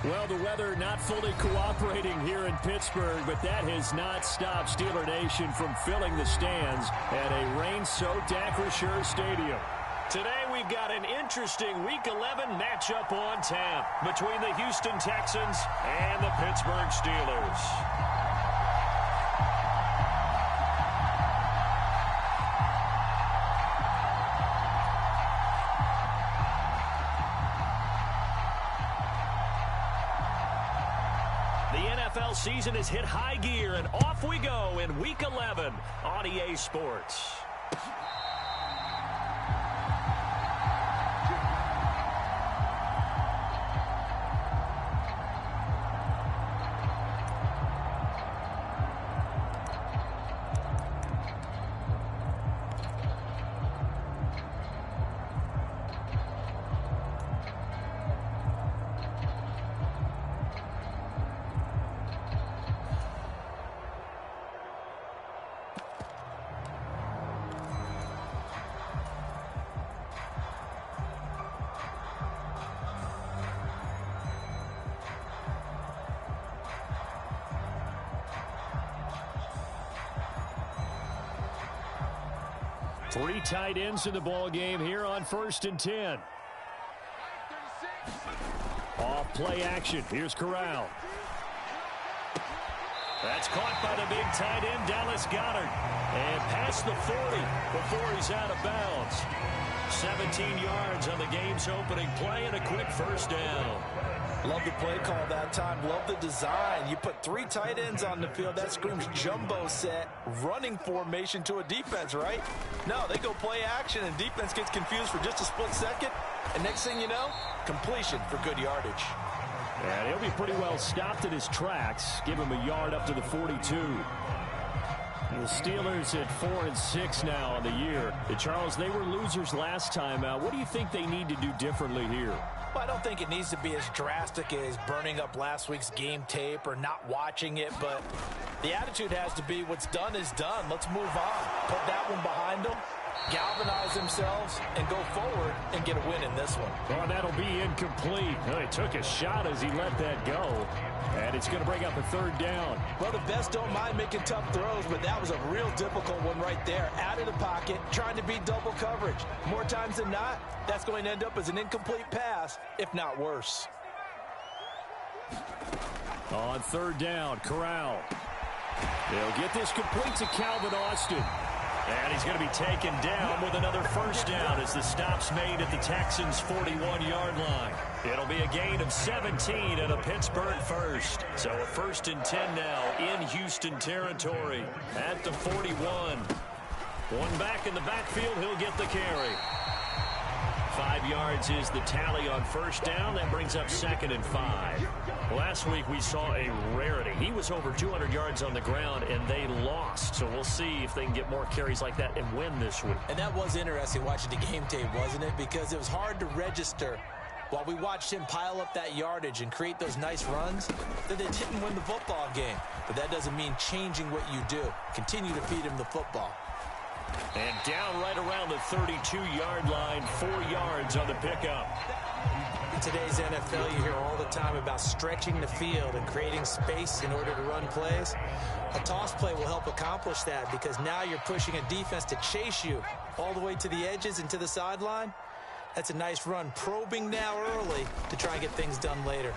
Well, the weather not fully cooperating here in Pittsburgh, but that has not stopped Steeler Nation from filling the stands at a rain-soaked Acrisure Stadium. Today we've got an interesting Week 11 matchup on tap between the Houston Texans and the Pittsburgh Steelers. NFL season has hit high gear, and off we go in Week 11 on EA Sports. Three tight ends in the ball game here on 1st and 10. Off play action. Here's Corral. That's caught by the big tight end, Dallas Goedert. And past the 40 before he's out of bounds. 17 yards on the game's opening play and a quick first down. Love the play call that time. Love the design. You put three tight ends on the field. That screams jumbo set, running formation to a defense, right? No, they go play action, and defense gets confused for just a split second. And next thing you know, completion for good yardage. And he'll be pretty well stopped in his tracks. Give him a yard up to the 42. The Steelers at 4-6 now on the year. Charles, they were losers last time out. What do you think they need to do differently here? Well, I don't think it needs to be as drastic as burning up last week's game tape or not watching it, but the attitude has to be what's done is done. Let's move on. Put that one behind them, galvanize themselves, and go forward and get a win in this one. Oh, that'll be incomplete. Well, he took a shot as he let that go. And it's going to bring up a third down. Well, the best don't mind making tough throws, but that was a real difficult one right there. Out of the pocket, trying to beat double coverage. More times than not, that's going to end up as an incomplete pass, if not worse. On third down, Corral. They'll get this complete to Calvin Austin. And he's going to be taken down with another first down as the stop's made at the Texans' 41-yard line. It'll be a gain of 17 and a Pittsburgh first. So a 1st and 10 now in Houston territory at the 41. One back in the backfield, he'll get the carry. 5 yards is the tally on first down. That brings up 2nd and 5. Last week we saw a rarity. He was over 200 yards on the ground, and they lost. So we'll see if they can get more carries like that and win this week. And that was interesting watching the game tape, wasn't it? Because it was hard to register while we watched him pile up that yardage and create those nice runs that they didn't win the football game. But that doesn't mean changing what you do. Continue to feed him the football. And down right around the 32-yard line, 4 yards on the pickup. In today's NFL, you hear all the time about stretching the field and creating space in order to run plays. A toss play will help accomplish that because now you're pushing a defense to chase you all the way to the edges and to the sideline. That's a nice run, probing now early to try and get things done later.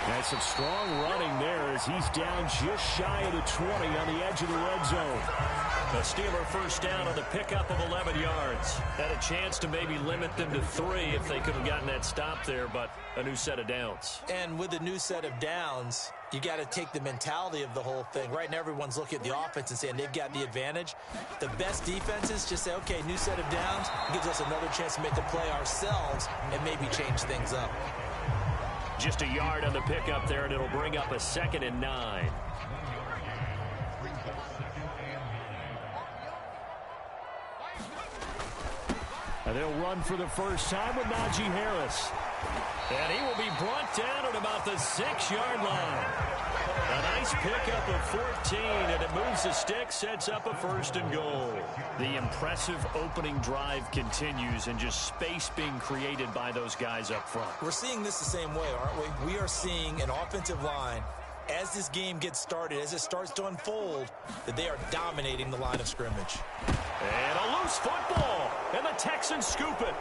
That's some strong running there as he's down just shy of the 20 on the edge of the red zone. The Steeler first down on the pickup of 11 yards. Had a chance to maybe limit them to 3 if they could have gotten that stop there, but a new set of downs. And with a new set of downs, you got to take the mentality of the whole thing. Right now, everyone's looking at the offense and saying they've got the advantage. The best defenses just say, okay, new set of downs. It gives us another chance to make the play ourselves and maybe change things up. Just a yard on the pickup there, and it'll bring up a 2nd and 9. And they'll run for the first time with Najee Harris. And he will be brought down at about the 6-yard line. A nice pickup of 14, and it moves the stick, sets up a 1st and goal. The impressive opening drive continues, and just space being created by those guys up front. We're seeing this the same way, aren't we? We are seeing an offensive line, as this game gets started, as it starts to unfold, that they are dominating the line of scrimmage. And a loose football, and the Texans scoop it.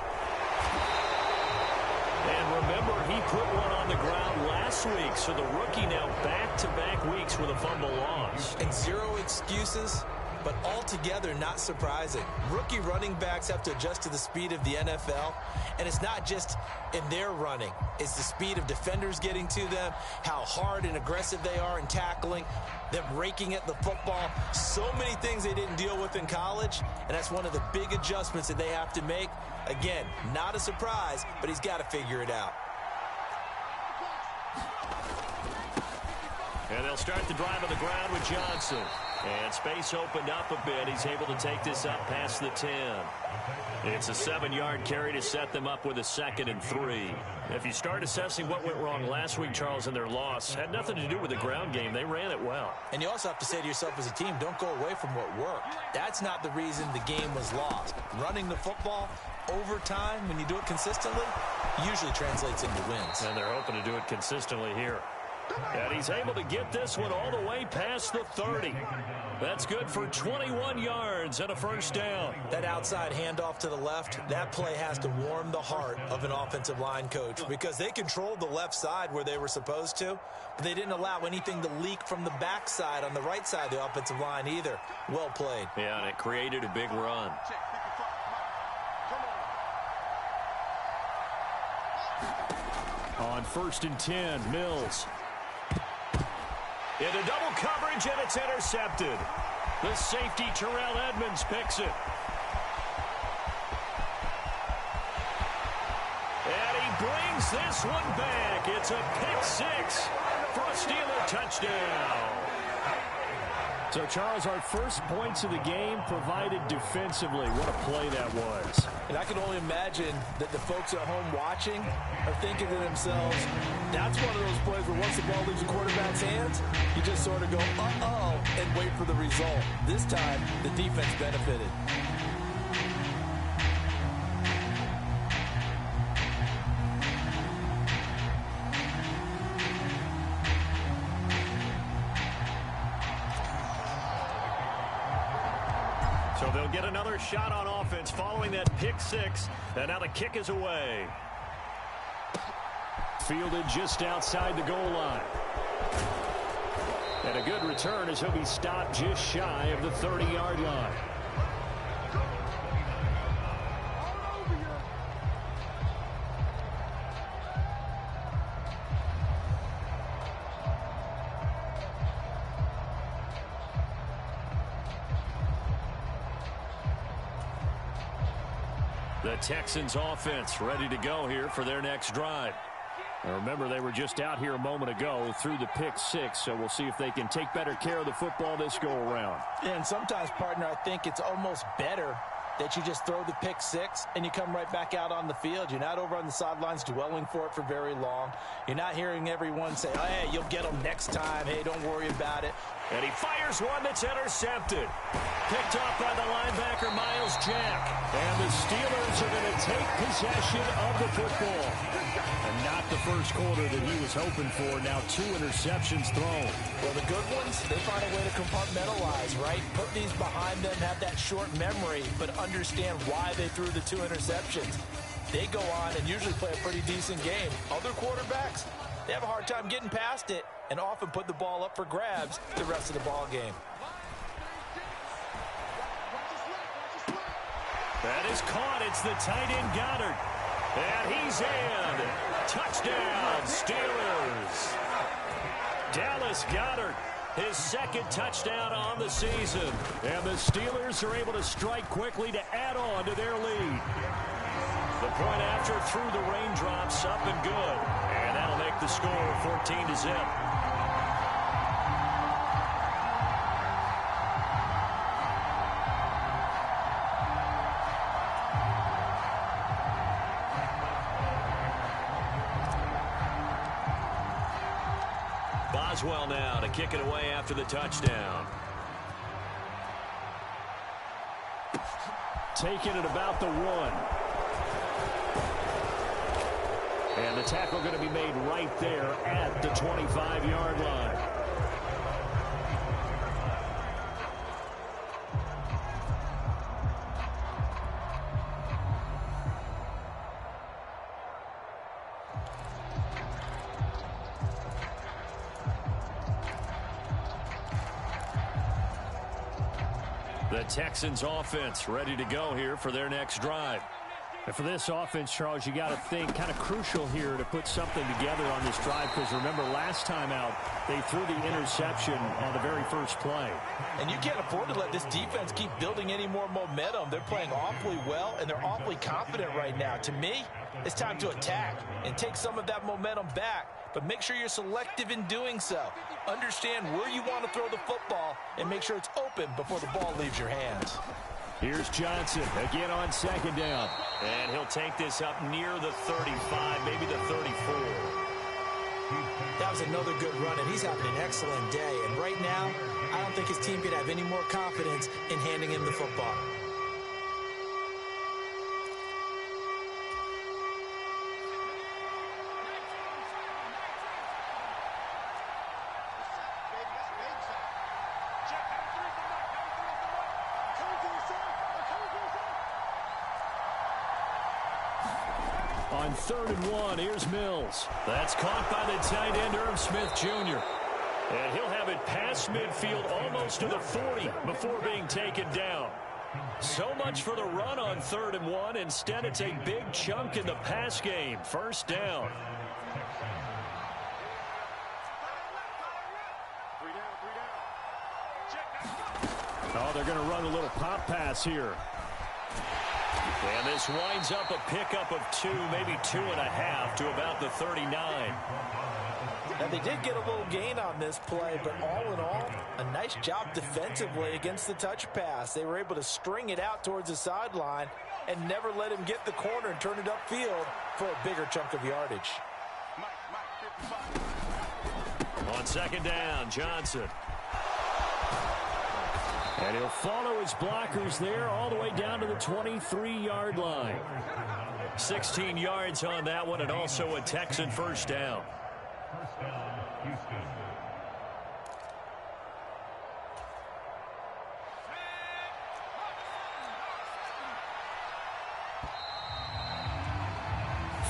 And remember, he put one on the ground last week, so the rookie now back-to-back weeks with a fumble loss. And 0 excuses, but altogether not surprising. Rookie running backs have to adjust to the speed of the NFL, and it's not just in their running. It's the speed of defenders getting to them, how hard and aggressive they are in tackling, them raking at the football. So many things they didn't deal with in college, and that's one of the big adjustments that they have to make. Again, not a surprise, but he's got to figure it out. And they'll start the drive on the ground with Johnson. And space opened up a bit. He's able to take this up past the 10. It's a 7-yard carry to set them up with a 2nd and 3. If you start assessing what went wrong last week, Charles, in their loss, had nothing to do with the ground game. They ran it well. And you also have to say to yourself as a team, don't go away from what worked. That's not the reason the game was lost. Running the football over time, when you do it consistently, usually translates into wins. And they're hoping to do it consistently here. And he's able to get this one all the way past the 30. That's good for 21 yards and a 1st down. That outside handoff to the left, that play has to warm the heart of an offensive line coach because they controlled the left side where they were supposed to, but they didn't allow anything to leak from the backside on the right side of the offensive line either. Well played. Yeah, and it created a big run. On 1st and 10, Mills. Into double coverage, and it's intercepted. The safety, Terrell Edmonds, picks it. And he brings this one back. It's a pick 6 for a Steeler touchdown. So, Charles, our first points of the game provided defensively. What a play that was. And I can only imagine that the folks at home watching are thinking to themselves, that's one of those plays where once the ball leaves the quarterback's hands, you just sort of go, uh-oh, and wait for the result. This time, the defense benefited. So they'll get another shot on offense following that pick 6. And now the kick is away. Fielded just outside the goal line. And a good return as he'll be stopped just shy of the 30-yard line. The Texans offense ready to go here for their next drive. Now remember, they were just out here a moment ago through the pick 6, so we'll see if they can take better care of the football this go-around. And sometimes, partner, I think it's almost better that you just throw the pick 6 and you come right back out on the field. You're not over on the sidelines dwelling for it for very long. You're not hearing everyone say, oh, hey, you'll get them next time. Hey, don't worry about it. And he fires one that's intercepted. Picked off by the linebacker, Miles Jack. And the Steelers are going to take possession of the football. And not the first quarter that he was hoping for. Now 2 interceptions thrown. Well, the good ones, they find a way to compartmentalize, right? Put these behind them, have that short memory, but understand why they threw the 2 interceptions. They go on and usually play a pretty decent game. Other quarterbacks, they have a hard time getting past it and often put the ball up for grabs the rest of the ball game. That is caught. It's the tight end Goddard. And he's in. Touchdown, Steelers. Dallas Goedert, his 2nd touchdown on the season. And the Steelers are able to strike quickly to add on to their lead. The point after through the raindrops, up and good. And that'll make the score 14-0. Boswell now to kick it away after the touchdown. Taking it about the 1. And the tackle going to be made right there at the 25-yard line. The Texans offense ready to go here for their next drive. And for this offense, Charles, you got to think kind of crucial here to put something together on this drive, because remember last time out they threw the interception on the very first play. And you can't afford to let this defense keep building any more momentum. They're playing awfully well, and they're awfully confident right now. To me, it's time to attack and take some of that momentum back. But make sure you're selective in doing so. Understand where you want to throw the football and make sure it's open before the ball leaves your hands. Here's Johnson again on second down. And he'll take this up near the 35, maybe the 34. That was another good run, and he's having an excellent day. And right now, I don't think his team could have any more confidence in handing him the football. On 3rd and 1, here's Mills. That's caught by the tight end, Irv Smith Jr. And he'll have it past midfield almost to the 40 before being taken down. So much for the run on 3rd and 1. Instead, it's a big chunk in the pass game. First down. Oh, they're going to run a little pop pass here. And this winds up a pickup of 2, maybe 2.5 to about the 39. Now, they did get a little gain on this play, but all in all, a nice job defensively against the touch pass. They were able to string it out towards the sideline and never let him get the corner and turn it upfield for a bigger chunk of yardage. On second down, Johnson. And he'll follow his blockers there all the way down to the 23-yard line. 16 yards on that one, and also a Texan first down. Houston.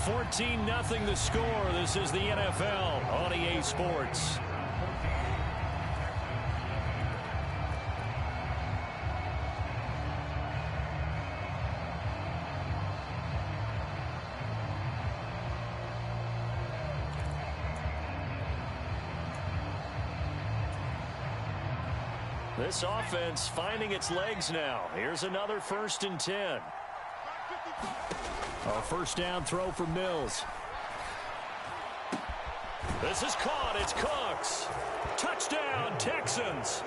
14-0 the score. This is the NFL on EA Sports. This offense finding its legs now. Here's another 1st and 10. A first down throw for Mills. This is caught. It's Cooks. Touchdown, Texans.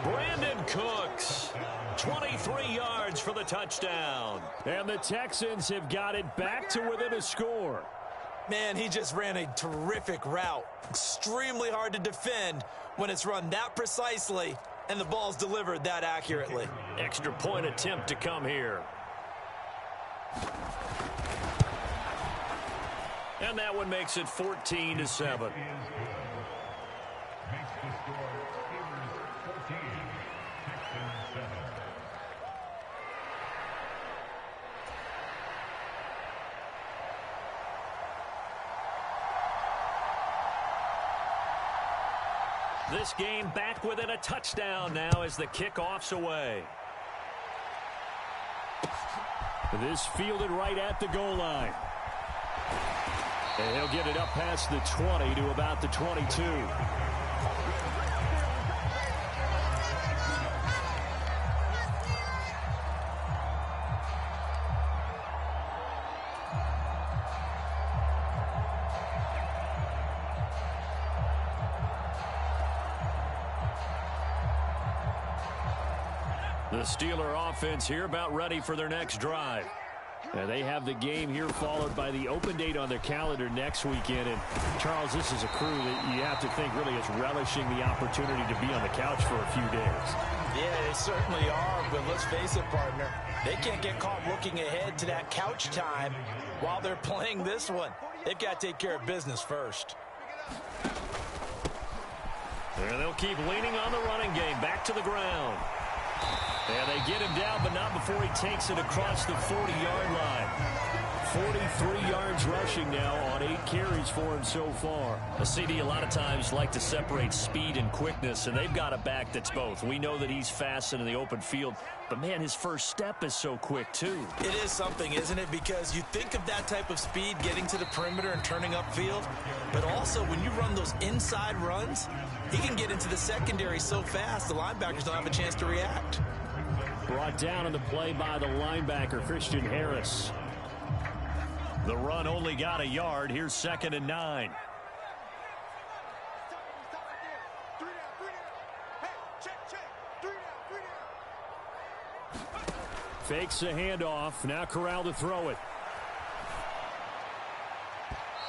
Brandon Cooks. 23 yards for the touchdown. And the Texans have got it back to within a score. Man, he just ran a terrific route. Extremely hard to defend when it's run that precisely and the ball's delivered that accurately. Extra point attempt to come here. And that one makes it 14-7. This game back within a touchdown now as the kickoff's away. This fielded right at the goal line. And he'll get it up past the 20 to about the 22. The Steeler offense here about ready for their next drive. And they have the game here followed by the open date on their calendar next weekend. And, Charles, this is a crew that you have to think really is relishing the opportunity to be on the couch for a few days. Yeah, they certainly are, but let's face it, partner. They can't get caught looking ahead to that couch time while they're playing this one. They've got to take care of business first. And they'll keep leaning on the running game. Back to the ground. And they get him down, but not before he takes it across the 40-yard line. 43 yards rushing now on 8 carries for him so far. A CD a lot of times like to separate speed and quickness, and they've got a back that's both. We know that he's fast in the open field, but, man, his first step is so quick, too. It is something, isn't it? Because you think of that type of speed getting to the perimeter and turning upfield, but also when you run those inside runs, he can get into the secondary so fast the linebackers don't have a chance to react. Brought down on the play by the linebacker, Christian Harris. The run only got a yard. Here's 2nd and 9. Fakes the handoff. Now Corral to throw it.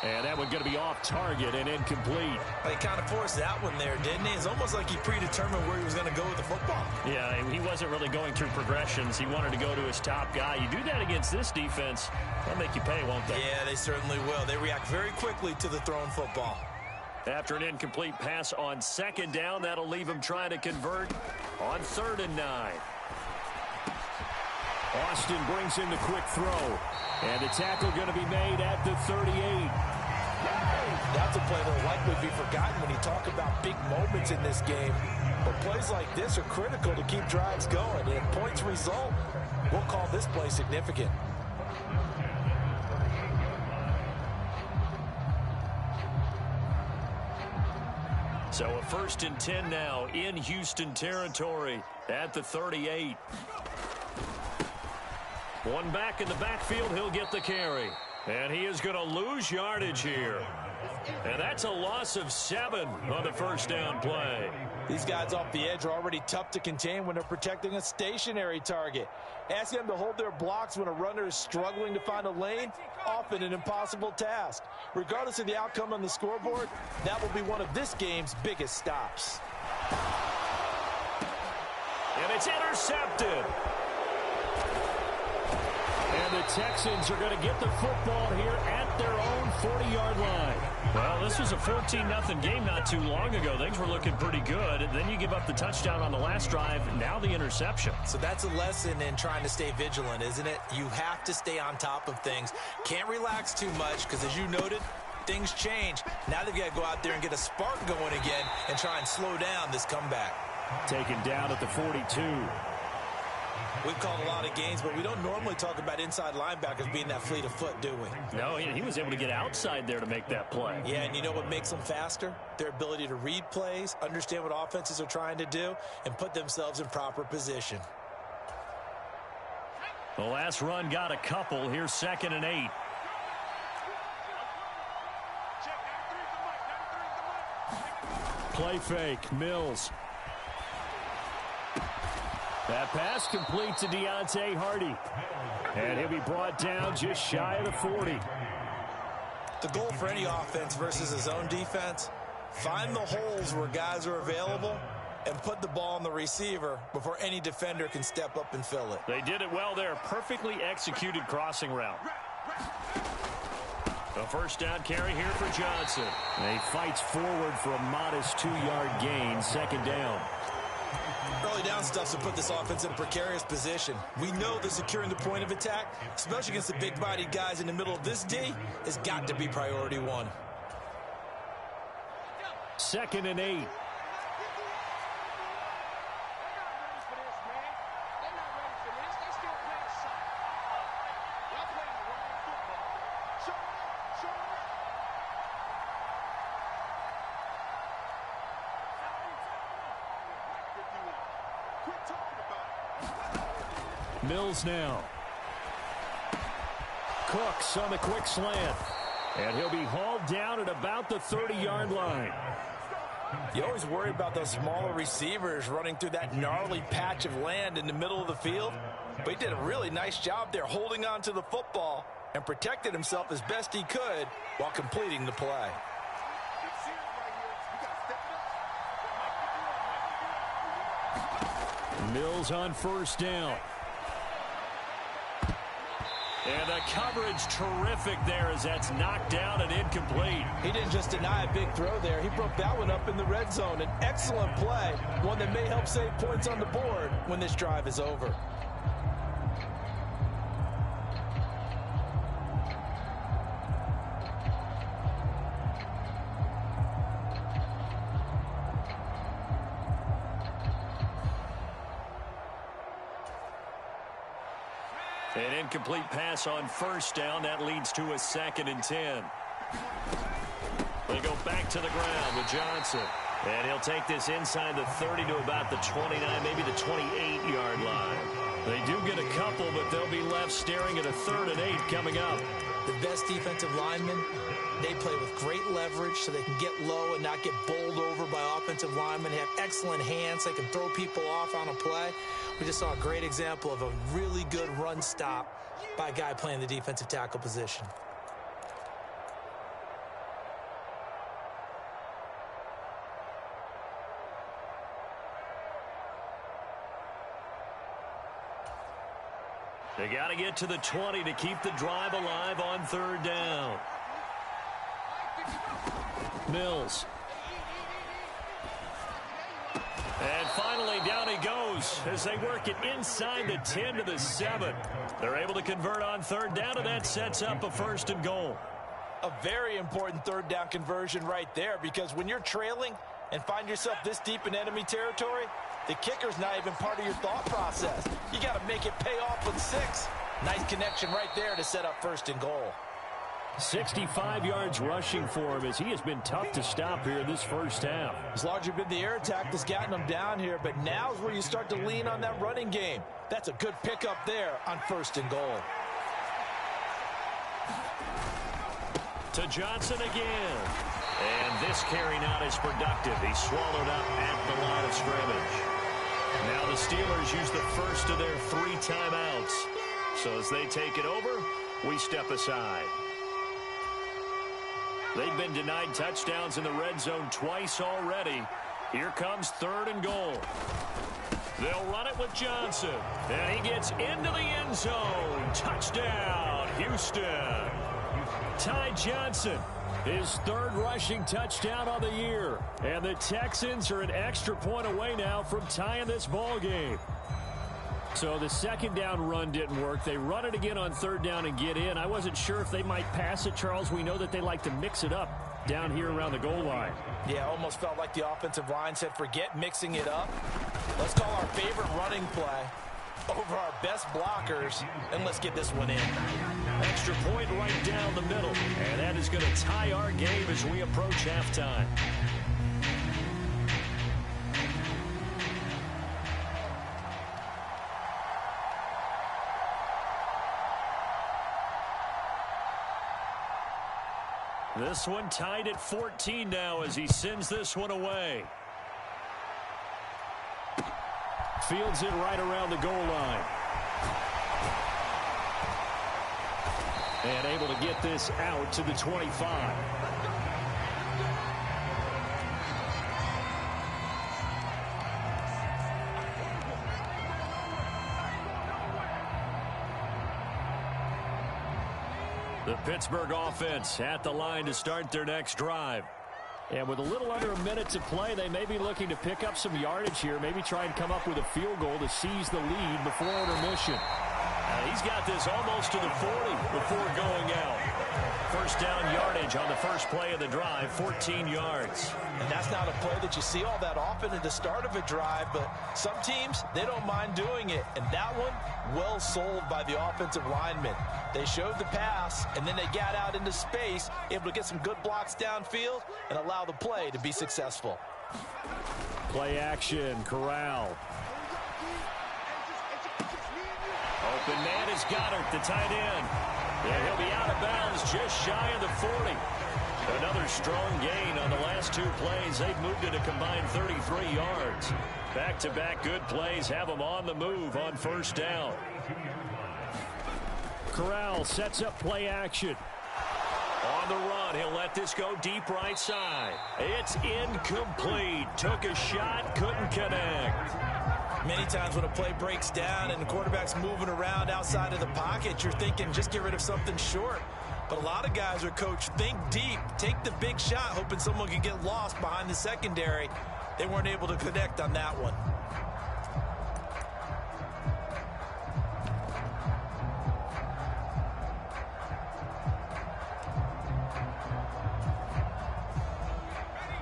And that one going to be off target and incomplete. He kind of forced that one there, didn't he? It's almost like he predetermined where he was going to go with the football. Yeah, he wasn't really going through progressions. He wanted to go to his top guy. You do that against this defense, they'll make you pay, won't they? Yeah, they certainly will. They react very quickly to the thrown football. After an incomplete pass on 2nd down, that'll leave him trying to convert on 3rd and 9. Austin brings in the quick throw. And the tackle going to be made at the 38. That's a play that will likely be forgotten when you talk about big moments in this game. But plays like this are critical to keep drives going. And if points result, we'll call this play significant. So a 1st and 10 now in Houston territory at the 38. One back in the backfield, he'll get the carry. And he is going to lose yardage here. And that's a loss of 7 on the 1st down play. These guys off the edge are already tough to contain when they're protecting a stationary target. Asking them to hold their blocks when a runner is struggling to find a lane, often an impossible task. Regardless of the outcome on the scoreboard, that will be one of this game's biggest stops. And it's intercepted. And the Texans are going to get the football here at their own 40-yard line. Well, this was a 14-0 game not too long ago. Things were looking pretty good. And then you give up the touchdown on the last drive. Now the interception. So that's a lesson in trying to stay vigilant, isn't it? You have to stay on top of things. Can't relax too much because, as you noted, things change. Now they've got to go out there and get a spark going again and try and slow down this comeback. Taken down at the 42. We've called a lot of games, but we don't normally talk about inside linebackers being that fleet of foot, do we? No, he was able to get outside there to make that play. Yeah, and you know what makes them faster? Their ability to read plays, understand what offenses are trying to do, and put themselves in proper position. The last run got a couple. Here's 2nd and 8. Play fake. Mills. That pass complete to Deontay Hardy. And he'll be brought down just shy of the 40. The goal for any offense versus his own defense, find the holes where guys are available and put the ball on the receiver before any defender can step up and fill it. They did it well there. Perfectly executed crossing route. A 1st down carry here for Johnson. And he fights forward for a modest 2-yard gain. 2nd down. Early down stuff to put this offense in a precarious position. We know that securing the point of attack, especially against the big-bodied guys in the middle of this D, has got to be priority 1. 2nd and 8. Mills now. Cooks on the quick slant. And he'll be hauled down at about the 30-yard line. You always worry about those smaller receivers running through that gnarly patch of land in the middle of the field. But he did a really nice job there holding on to the football and protected himself as best he could while completing the play. Mills on first down. And the coverage terrific there as that's knocked down and incomplete. He didn't just deny a big throw there. He broke that one up in the red zone. An excellent play, one that may help save points on the board when this drive is over. An incomplete pass on first down. That leads to a 2nd and 10. They go back to the ground with Johnson. And he'll take this inside the 30 to about the 29, maybe the 28-yard line. They do get a couple, but they'll be left staring at a 3rd and 8 coming up. The best defensive linemen, they play with great leverage so they can get low and not get bowled over by offensive linemen. They have excellent hands. They can throw people off on a play. We just saw a great example of a really good run stop by a guy playing the defensive tackle position. They got to get to the 20 to keep the drive alive on 3rd down. Mills. And finally, down he goes as they work it inside the 10 to the 7. They're able to convert on 3rd down, and that sets up a 1st and goal. A very important 3rd down conversion right there, because when you're trailing and find yourself this deep in enemy territory, the kicker's not even part of your thought process. You got to make it pay off with 6. Nice connection right there to set up 1st and goal. 65 yards rushing for him as he has been tough to stop here in this first half. It's largely been the air attack that's gotten him down here, but now's where you start to lean on that running game. That's a good pickup there on 1st and goal. To Johnson again. And this carry not as productive. He's swallowed up at the line of scrimmage. Now the Steelers use the first of their 3 timeouts. So as they take it over, we step aside. They've been denied touchdowns in the red zone twice already. Here comes 3rd and goal. They'll run it with Johnson. And he gets into the end zone. Touchdown, Houston. Ty Johnson, his 3rd rushing touchdown on the year. And the Texans are an extra point away now from tying this ball game. So the 2nd down run didn't work. They run it again on 3rd down and get in. I wasn't sure if they might pass it, Charles. We know that they like to mix it up down here around the goal line. Yeah, almost felt like the offensive line said, forget mixing it up. Let's call our favorite running play over our best blockers, and let's get this one in. Extra point right down the middle. And that is going to tie our game as we approach halftime. This one tied at 14 now as he sends this one away. Fields it right around the goal line. And able to get this out to the 25. The Pittsburgh offense at the line to start their next drive. And with a little under a minute to play, they may be looking to pick up some yardage here, maybe try and come up with a field goal to seize the lead before intermission. He's got this almost to the 40 before going out. First down yardage on the first play of the drive, 14 yards. And that's not a play that you see all that often at the start of a drive, but some teams, they don't mind doing it. And that one, well sold by the offensive lineman. They showed the pass, and then they got out into space, able to get some good blocks downfield and allow the play to be successful. Play action, Corral. Open man is Goddard, the tight end. And he'll be out of bounds just shy of the 40. Another strong gain on the last 2 plays. They've moved it a combined 33 yards. Back-to-back good plays have them on the move on first down. Corral sets up play action. On the run, he'll let this go deep right side. It's incomplete. Took a shot, couldn't connect. Many times when a play breaks down and the quarterback's moving around outside of the pocket, you're thinking just get rid of something short. But a lot of guys are coached, think deep, take the big shot, hoping someone can get lost behind the secondary. They weren't able to connect on that one.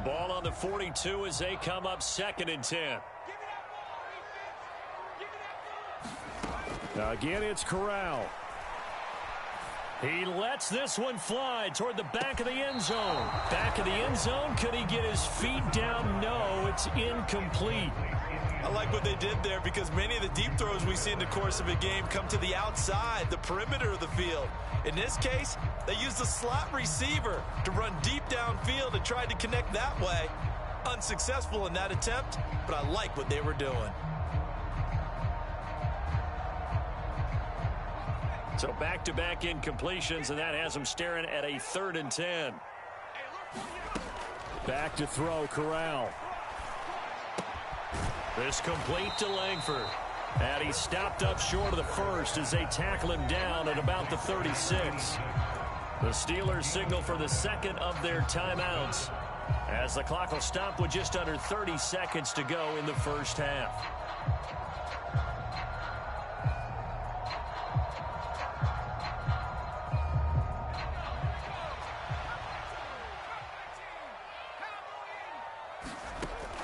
Ball on the 42 as they come up 2nd and 10. Again, it's Corral. He lets this one fly toward the back of the end zone. Back of the end zone. Could he get his feet down? No, it's incomplete. I like what they did there because many of the deep throws we see in the course of a game come to the outside, the perimeter of the field. In this case, they used a slot receiver to run deep downfield and tried to connect that way. Unsuccessful in that attempt, but I like what they were doing. So back-to-back incompletions, and that has them staring at a 3rd and 10. Back to throw, Corral. This complete to Langford. And he stopped up short of the first as they tackle him down at about the 36. The Steelers signal for the 2nd of their timeouts as the clock will stop with just under 30 seconds to go in the first half.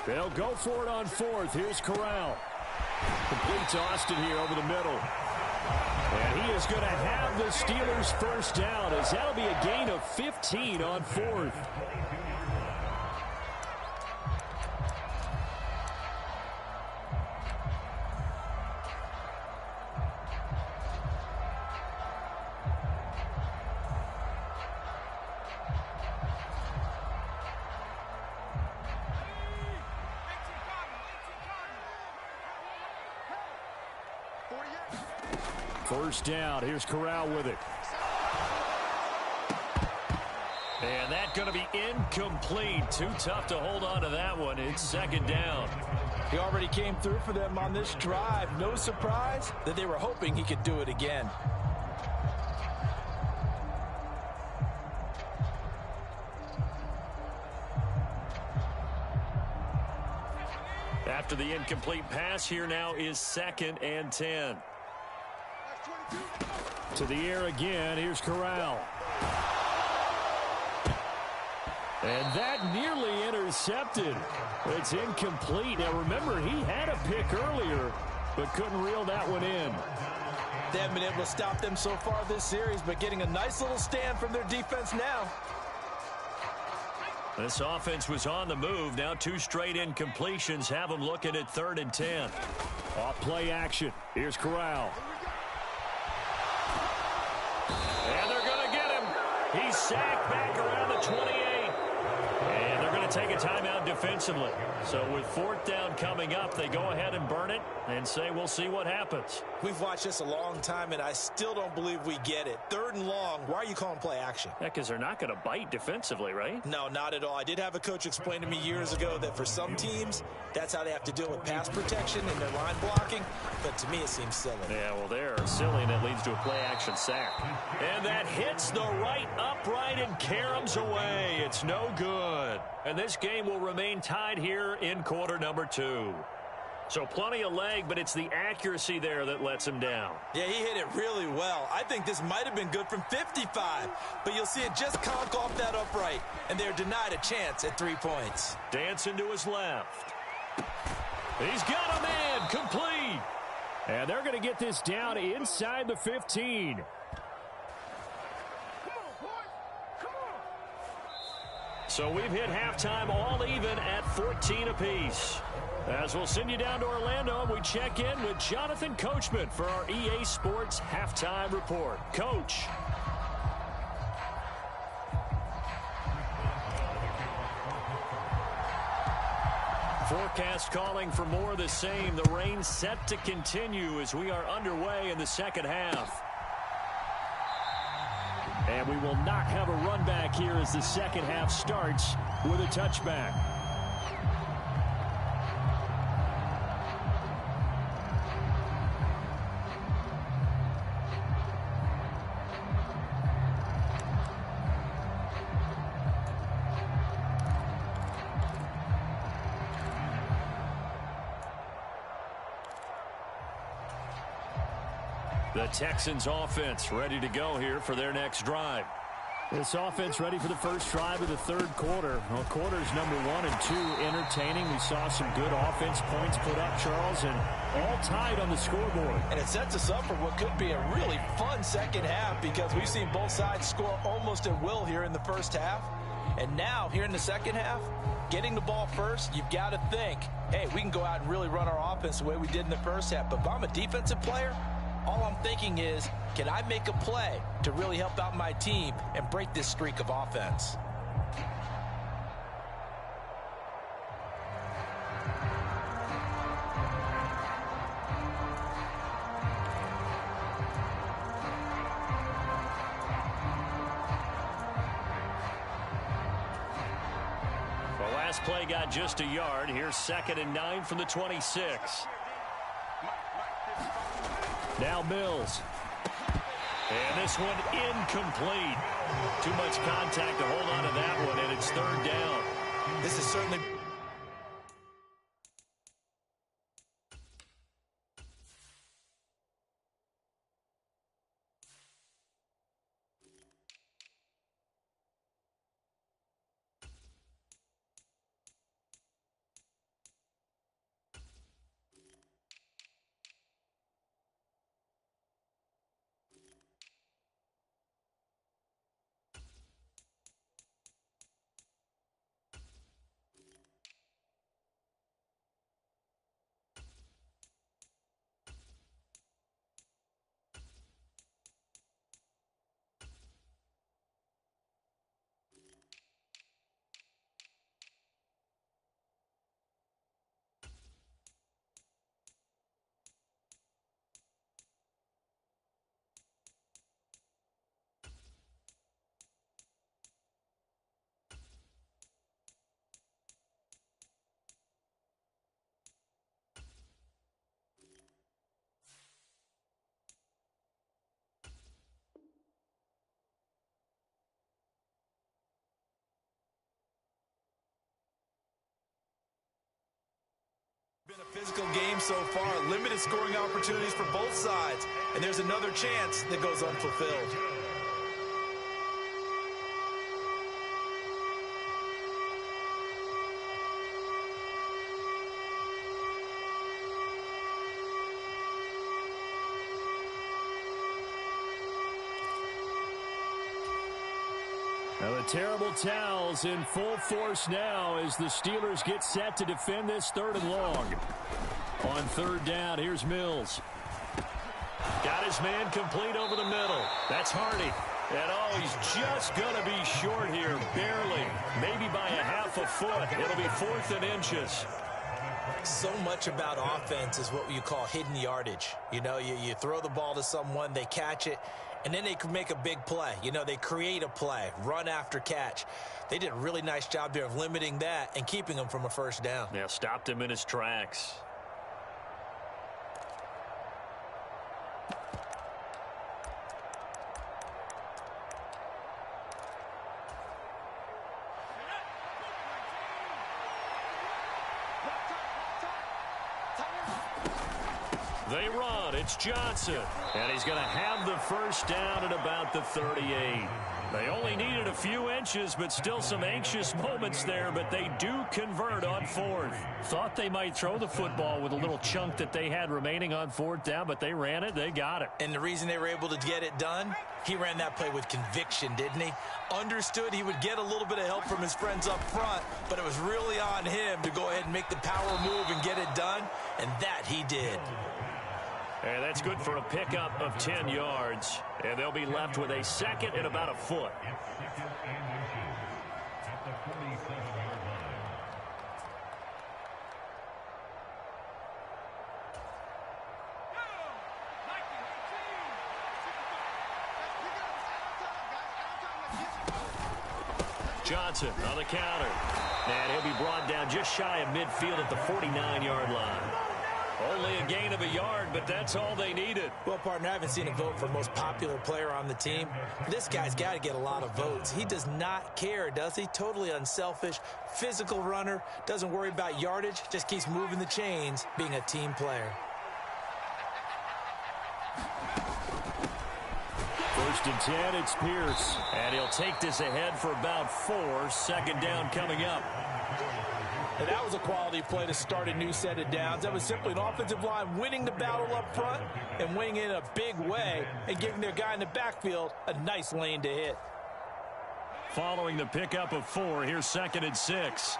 They'll go for it on 4th. Here's Corral. Complete to Austin here over the middle. And he is going to have the Steelers first down as that'll be a gain of 15 on 4th. First down. Here's Corral with it. And that's going to be incomplete. Too tough to hold on to that one. It's 2nd down. He already came through for them on this drive. No surprise that they were hoping he could do it again. After the incomplete pass, here now is 2nd and 10. To the air again. Here's Corral. And that nearly intercepted. It's incomplete. Now remember, he had a pick earlier, but couldn't reel that one in. They haven't been able to stop them so far this series, but getting a nice little stand from their defense now. This offense was on the move. Now 2 straight incompletions have them looking at 3rd and 10. Off play action. Here's Corral. And they're going to get him. He's sacked back around the 28. And they're going to take a timeout defensively. So with 4th down coming up, they go ahead and burn it and say we'll see what happens. We've watched this a long time, and I still don't believe we get it. 3rd and long. Why are you calling play action? Yeah, because they're not going to bite defensively, right? No, not at all. I did have a coach explain to me years ago that for some teams, that's how they have to deal with pass protection and their line blocking. But to me, it seems silly. Yeah, well, they're silly, and it leads to a play-action sack. And that hits the right upright and caroms away. It's no good. And this game will remain tied here in quarter number 2. So plenty of leg, but it's the accuracy there that lets him down. Yeah, he hit it really well. I think this might have been good from 55, but you'll see it just conk off that upright, and they're denied a chance at 3 points. Dancing to his left. He's got him in, complete. And they're going to get this down inside the 15. So we've hit halftime all even at 14 apiece. As we'll send you down to Orlando, we check in with Jonathan Coachman for our EA Sports Halftime Report. Coach. forecast calling for more of the same. The rain set to continue as we are underway in the second half. And we will not have a run back here as the second half starts with a touchback. The Texans offense ready to go here for their next drive. This offense ready for the first drive of the third quarter. Well, quarters number 1 and 2 entertaining. We saw some good offense points put up, Charles, and all tied on the scoreboard. And it sets us up for what could be a really fun second half because we've seen both sides score almost at will here in the first half. And now, here in the second half, getting the ball first, you've got to think, hey, we can go out and really run our offense the way we did in the first half. But if I'm a defensive player, all I'm thinking is, can I make a play to really help out my team and break this streak of offense? The last play got just a yard. Here's 2nd and 9 from the 26. Now Mills. And this one incomplete. Too much contact to hold on to that one, and it's 3rd down. This is certainly... Been a physical game so far, limited scoring opportunities for both sides, and there's another chance that goes unfulfilled. Now the terrible towels in full force now as the Steelers get set to defend this 3rd and long. On 3rd down, here's Mills. Got his man complete over the middle. That's Hardy. And oh, he's just going to be short here, barely. Maybe by a half a foot. It'll be 4th and inches. So much about offense is what you call hidden yardage. You know, you throw the ball to someone, they catch it, and then they can make a big play. You know, they create a play, run after catch. They did a really nice job there of limiting that and keeping him from a first down. Yeah, stopped him in his tracks. They run. It's Johnson. And he's going to have the first down at about the 38. They only needed a few inches, but still some anxious moments there, but they do convert on 4th. Thought they might throw the football with a little chunk that they had remaining on 4th down, but they ran it. They got it. And the reason they were able to get it done, he ran that play with conviction, didn't he? Understood he would get a little bit of help from his friends up front, but it was really on him to go ahead and make the power move and get it done, and that he did. And that's good for a pickup of 10 yards. And they'll be left with a 2nd and about a foot. Johnson on the counter. And he'll be brought down just shy of midfield at the 49-yard line. Only a gain of a yard, but that's all they needed. Well, partner, I haven't seen a vote for most popular player on the team. This guy's got to get a lot of votes. He does not care, does he? Totally unselfish, physical runner, doesn't worry about yardage, just keeps moving the chains, being a team player. First and 10, it's Pierce. And he'll take this ahead for about 4. Second down coming up. And that was a quality play to start a new set of downs. That was simply an offensive line winning the battle up front and winning it in a big way and giving their guy in the backfield a nice lane to hit. Following the pickup of 4, here's second and 6.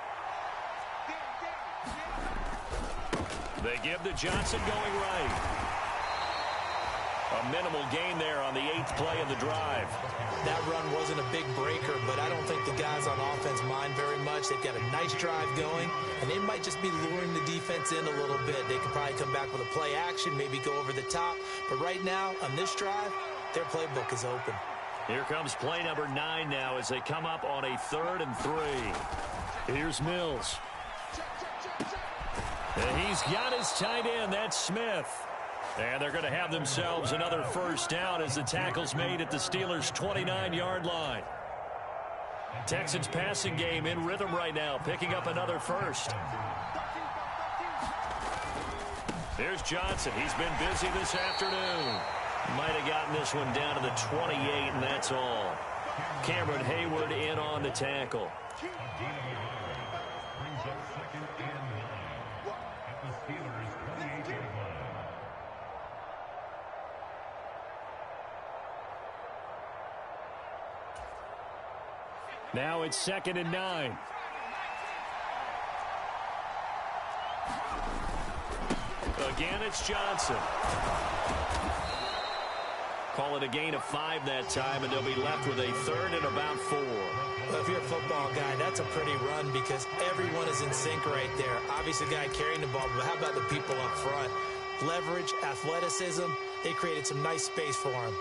They give to Johnson going right. A minimal gain there on the 8th play of the drive. That run wasn't a big breaker, but I don't think the guys on offense mind very much. They've got a nice drive going, and they might just be luring the defense in a little bit. They could probably come back with a play action, maybe go over the top. But right now, on this drive, their playbook is open. Here comes play number 9 now as they come up on a 3rd and 3. Here's Mills. And he's got his tight end. That's Smith. And they're going to have themselves another first down as the tackle's made at the Steelers' 29-yard line. Texans passing game in rhythm right now, picking up another first. Here's Johnson. He's been busy this afternoon. Might have gotten this one down to the 28, and that's all. Cameron Hayward in on the tackle. Now it's 2nd and 9. Again, it's Johnson. Call it a gain of 5 that time, and they'll be left with a 3rd and about 4. Well, if you're a football guy, that's a pretty run because everyone is in sync right there. Obviously, the guy carrying the ball, but how about the people up front? Leverage, athleticism, they created some nice space for him.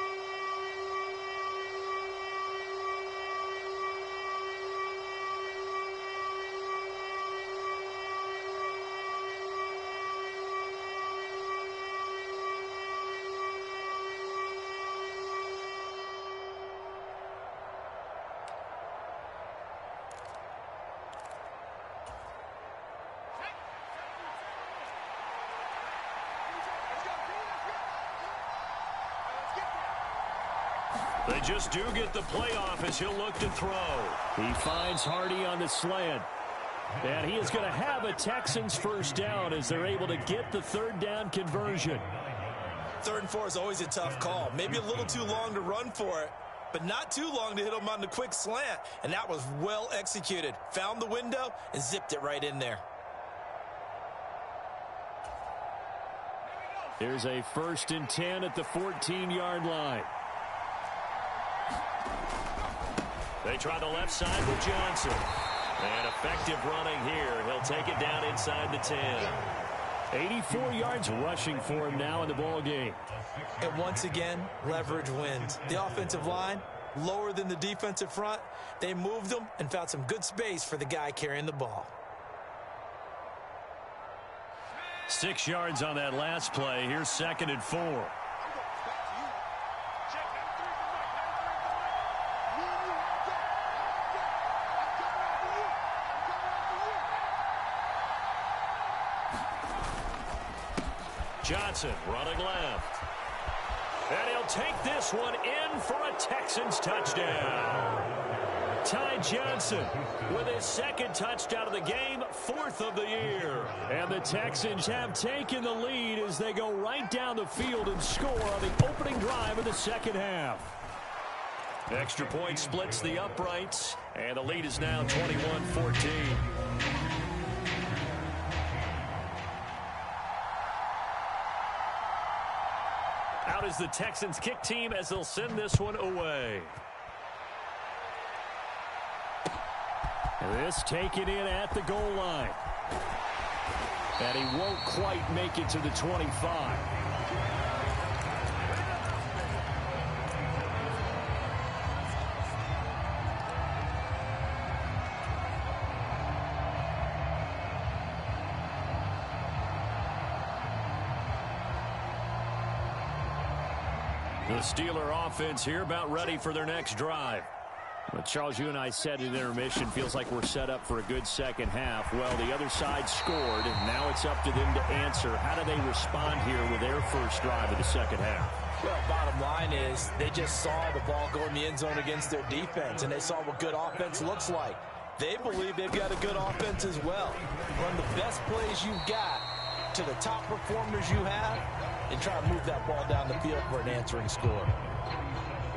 They just do get the playoff as he'll look to throw. He finds Hardy on the slant. And he is going to have a Texans first down as they're able to get the 3rd down conversion. 3rd and 4 is always a tough call. Maybe a little too long to run for it, but not too long to hit him on the quick slant. And that was well executed. Found the window and zipped it right in there. Here's a 1st and 10 at the 14-yard line. They try the left side with Johnson. And effective running here. He'll take it down inside the 10. 84 yards rushing for him now in the ball game. And once again, leverage wins. The offensive line, lower than the defensive front. They moved them and found some good space for the guy carrying the ball. 6 yards on that last play. Here's 2nd and 4. Johnson running left. And he'll take this one in for a Texans touchdown. Ty Johnson with his 2nd touchdown of the game, 4th of the year. And the Texans have taken the lead as they go right down the field and score on the opening drive of the 2nd half. Extra point splits the uprights, and the lead is now 21-14. Out is the Texans kick team as they'll send this one away. This taken in at the goal line. And he won't quite make it to the 25. Steeler offense here about ready for their next drive. Well, Charles, you and I said in intermission, feels like we're set up for a good second half. Well, the other side scored, and now it's up to them to answer. How do they respond here with their first drive of the second half? Well, bottom line is they just saw the ball go in the end zone against their defense, and they saw what good offense looks like. They believe they've got a good offense as well. Run the best plays you've got to the top performers you have, and try to move that ball down the field for an answering score.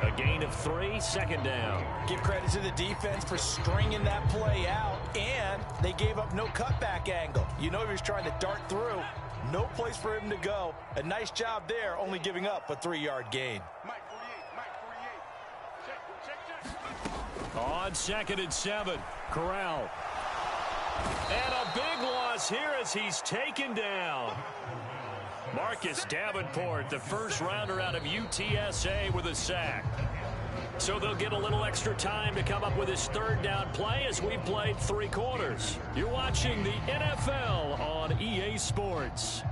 A gain of 3, second down. Give credit to the defense for stringing that play out, and they gave up no cutback angle. You know he was trying to dart through. No place for him to go. A nice job there, only giving up a 3-yard gain. On 2nd and 7, Corral. And a big loss here as he's taken down. Marcus Davenport, the first rounder out of UTSA, with a sack. So they'll get a little extra time to come up with his third down play as we've played 3 quarters. You're watching the NFL on EA Sports.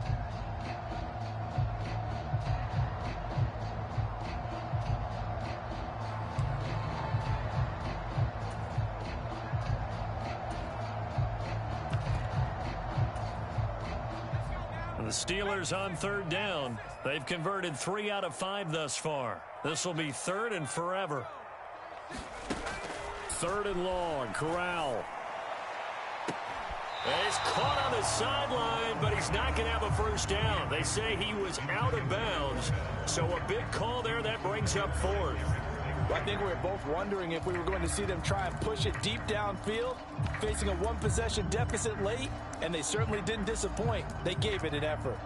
The Steelers on 3rd down. They've converted 3 out of 5 thus far. This will be 3rd and forever. 3rd and long. Corral. He's caught on the sideline, but he's not going to have a first down. They say he was out of bounds. So a big call there that brings up 4th. Well, I think we were both wondering if we were going to see them try and push it deep downfield, facing a 1-possession deficit late, and they certainly didn't disappoint. They gave it an effort.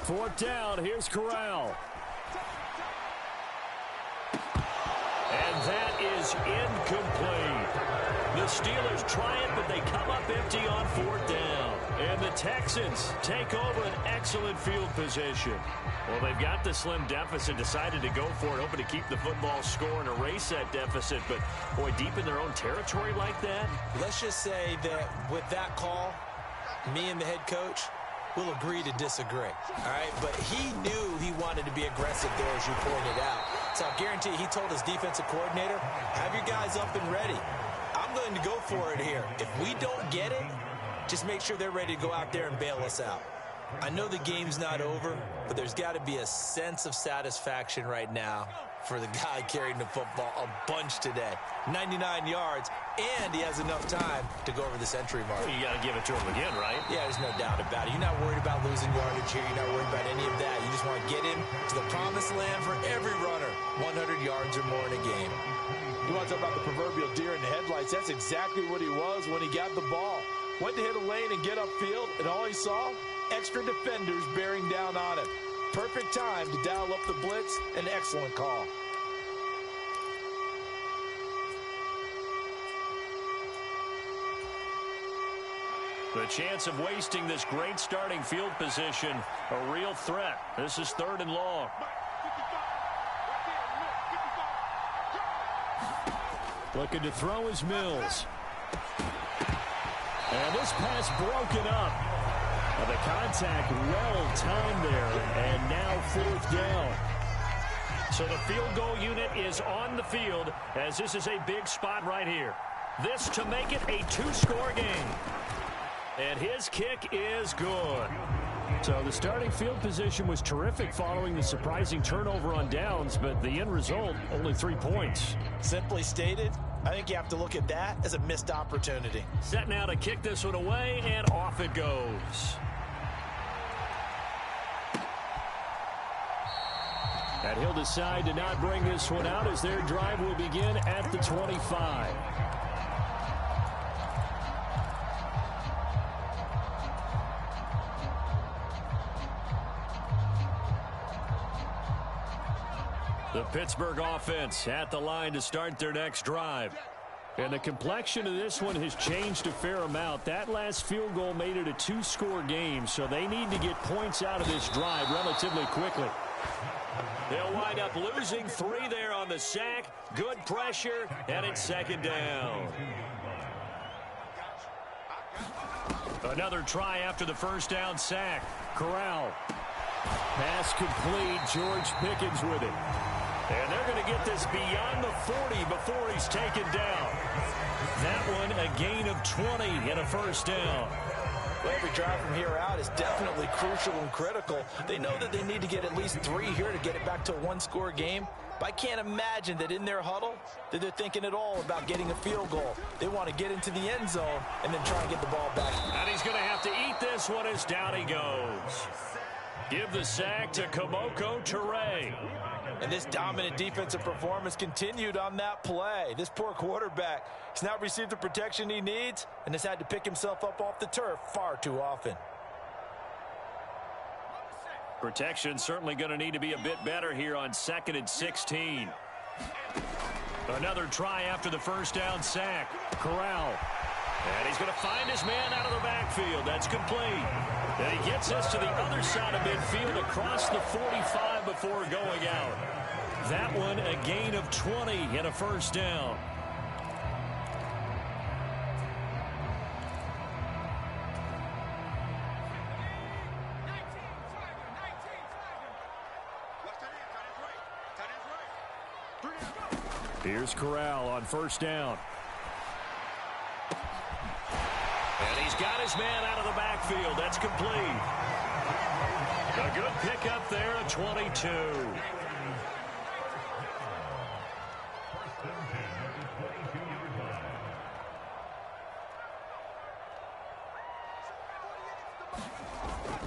Fourth down, here's Corral. And that is incomplete. The Steelers try it, but they come up empty on 4th down. And the Texans take over an excellent field position. Well, they've got the slim deficit, decided to go for it, hoping to keep the football score and erase that deficit. But, boy, deep in their own territory like that. Let's just say that with that call, me and the head coach will agree to disagree, all right? But he knew he wanted to be aggressive there, as you pointed out. So I guarantee he told his defensive coordinator, have your guys up and ready. I'm going to go for it here. If we don't get it, just make sure they're ready to go out there and bail us out. I know the game's not over, but there's got to be a sense of satisfaction right now for the guy carrying the football a bunch today. 99 yards, and he has enough time to go over this entry mark. Well, you got to give it to him again, right? Yeah, there's no doubt about it. You're not worried about losing yardage here. You're not worried about any of that. You just want to get him to the promised land for every runner. 100 yards or more in a game. You want to talk about the proverbial deer in the headlights? That's exactly what he was when he got the ball. Went to hit a lane and get upfield, and all he saw, extra defenders bearing down on him. Perfect time to dial up the blitz. An excellent call. The chance of wasting this great starting field position, a real threat. This is 3rd and long. Looking to throw is Mills. And this pass broken up. The contact well timed there, and now 4th down. So the field goal unit is on the field, as this is a big spot right here. This to make it a 2-score game. And his kick is good. So the starting field position was terrific following the surprising turnover on downs, but the end result, only 3 points. Simply stated, I think you have to look at that as a missed opportunity. Set now to kick this one away, and off it goes. And he'll decide to not bring this one out as their drive will begin at the 25. The Pittsburgh offense at the line to start their next drive. And the complexion of this one has changed a fair amount. That last field goal made it a two-score game, so they need to get points out of this drive relatively quickly. They'll wind up losing 3 there on the sack. Good pressure, and it's second down. Another try after the first down sack. Corral. Pass complete. George Pickens with it. And they're going to get this beyond the 40 before he's taken down. That one a gain of 20 and a first down. Well, every drive from here out is definitely crucial and critical. They know that they need to get at least 3 here to get it back to a one-score game. But I can't imagine that in their huddle that they're thinking at all about getting a field goal. They want to get into the end zone and then try and get the ball back. And he's going to have to eat this one as down he goes. Give the sack to Komoko Ture. And this dominant defensive performance continued on that play. This poor quarterback has not received the protection he needs and has had to pick himself up off the turf far too often. Protection certainly going to need to be a bit better here on 2nd and 16. Another try after the first down sack. Corral. And he's going to find his man out of the backfield. That's complete. And he gets us to the other side of midfield across the 45 before going out. That one a gain of 20 and a first down. Here's Corral on first down. And he's got his man out of the backfield. That's complete. A good pickup there at 22.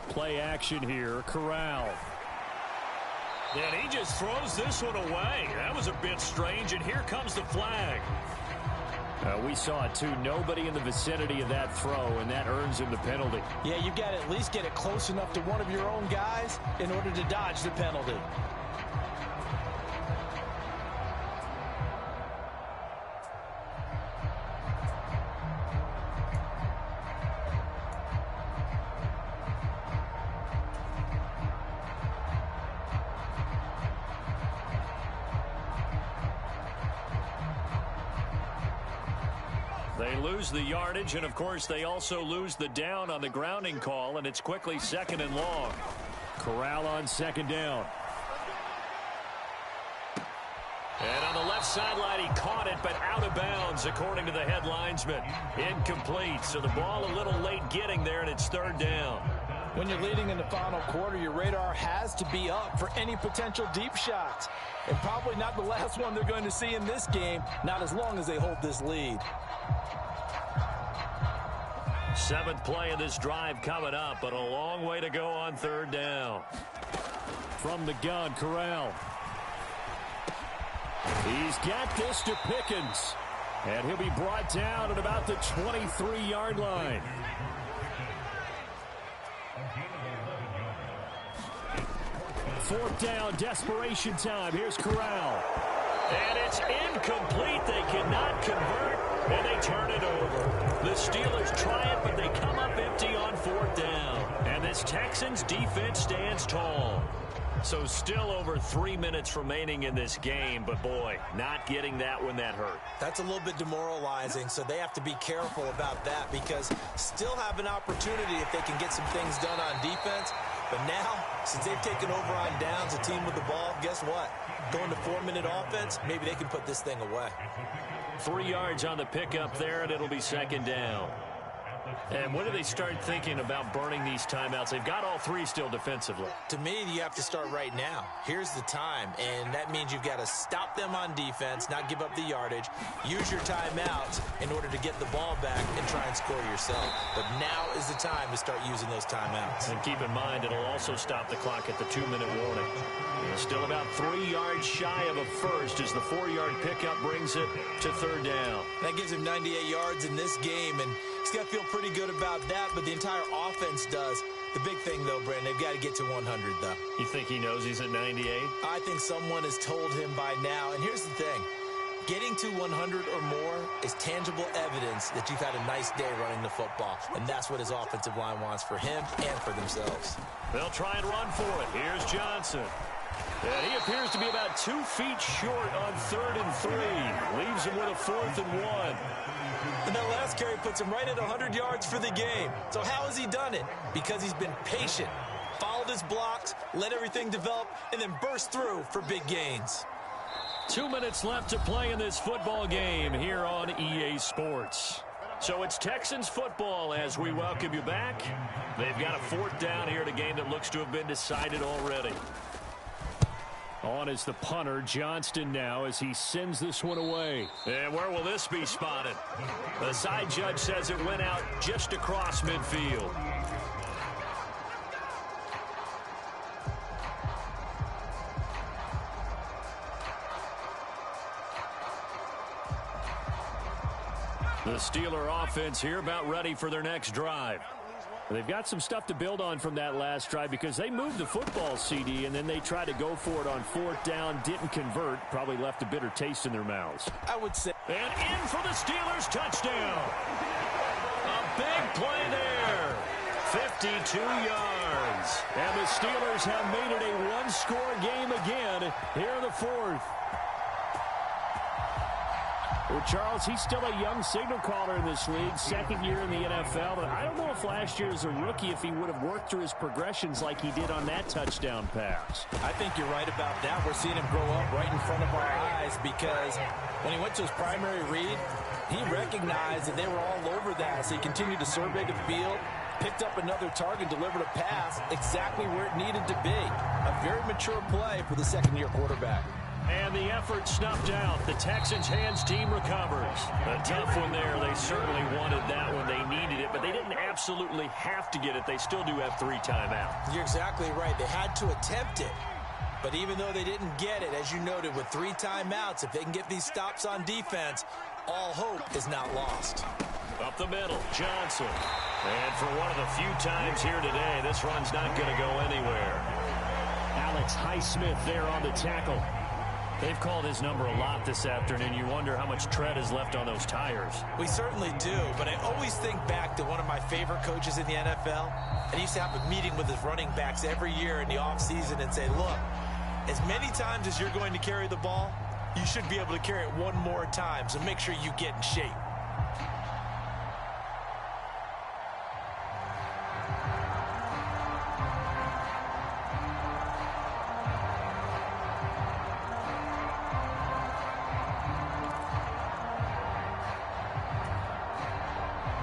Play action here. Corral. And he just throws this one away. That was a bit strange, and here comes the flag. We saw it, too. Nobody in the vicinity of that throw, and that earns him the penalty. Yeah, you've got to at least get it close enough to one of your own guys in order to dodge the penalty. They lose the yardage, and of course they also lose the down on the grounding call, and it's quickly 2nd and long. Corral on 2nd down. And on the left sideline, he caught it, but out of bounds, according to the head linesman. Incomplete, so the ball a little late getting there, and it's 3rd down. When you're leading in the final quarter, your radar has to be up for any potential deep shots. And probably not the last one they're going to see in this game, not as long as they hold this lead. 7th play of this drive coming up, but a long way to go on 3rd down. From the gun, Corral. He's got this to Pickens. And he'll be brought down at about the 23-yard line. Fourth down, desperation time. Here's Corral. And it's incomplete. They cannot convert, and they turn it over. The Steelers try it, but they come up empty on 4th down. And this Texans defense stands tall. So still over 3 minutes remaining in this game, but boy, not getting that one that hurt. That's a little bit demoralizing, so they have to be careful about that because still have an opportunity if they can get some things done on defense. But now, since they've taken over on downs, a team with the ball, guess what? Going to 4-minute offense, maybe they can put this thing away. 3 yards on the pickup there, and it'll be 2nd down. And when do they start thinking about burning these timeouts? They've got all 3 still defensively. To me, you have to start right now. Here's the time, and that means you've got to stop them on defense, not give up the yardage, use your timeouts in order to get the ball back and try and score yourself. But now is the time to start using those timeouts. And keep in mind, it'll also stop the clock at the 2-minute warning. Still about 3 yards shy of a first as the 4-yard pickup brings it to 3rd down. That gives him 98 yards in this game, and quarterback's got to feel pretty good about that, but the entire offense does. The big thing, though, Brandon, they've got to get to 100, though. You think he knows he's at 98? I think someone has told him by now. And here's the thing. Getting to 100 or more is tangible evidence that you've had a nice day running the football. And that's what his offensive line wants for him and for themselves. They'll try and run for it. Here's Johnson. And he appears to be about 2 feet short on 3rd and 3. Leaves him with a 4th and 1. And that last carry puts him right at 100 yards for the game. So how has he done it? Because he's been patient, followed his blocks, let everything develop, and then burst through for big gains. 2 minutes left to play in this football game here on EA Sports. So it's Texans football as we welcome you back. They've got a 4th down here in a game that looks to have been decided already. On is the punter, Johnston now, as he sends this one away. And where will this be spotted? The side judge says it went out just across midfield. The Steeler offense here about ready for their next drive. They've got some stuff to build on from that last drive because they moved the football, CD, and then they tried to go for it on 4th down, didn't convert, probably left a bitter taste in their mouths. I would say. And in for the Steelers, touchdown. A big play there. 52 yards. And the Steelers have made it a one-score game again here in the 4th. Well, Charles, he's still a young signal caller in this league, 2nd year in the NFL. But I don't know if last year as a rookie, if he would have worked through his progressions like he did on that touchdown pass. I think you're right about that. We're seeing him grow up right in front of our eyes because when he went to his primary read, he recognized that they were all over that. So he continued to survey the field, picked up another target, delivered a pass exactly where it needed to be. A very mature play for the 2nd-year quarterback. And the effort snuffed out. The Texans' hands team recovers. A tough one there. They certainly wanted that one. They needed it, but they didn't absolutely have to get it. They still do have 3 timeouts. You're exactly right. They had to attempt it. But even though they didn't get it, as you noted, with 3 timeouts, if they can get these stops on defense, all hope is not lost. Up the middle, Johnson. And for one of the few times here today, this run's not going to go anywhere. Alex Highsmith there on the tackle. They've called his number a lot this afternoon. You wonder how much tread is left on those tires. We certainly do, but I always think back to one of my favorite coaches in the NFL. And he used to have a meeting with his running backs every year in the offseason and say, look, as many times as you're going to carry the ball, you should be able to carry it one more time, so make sure you get in shape.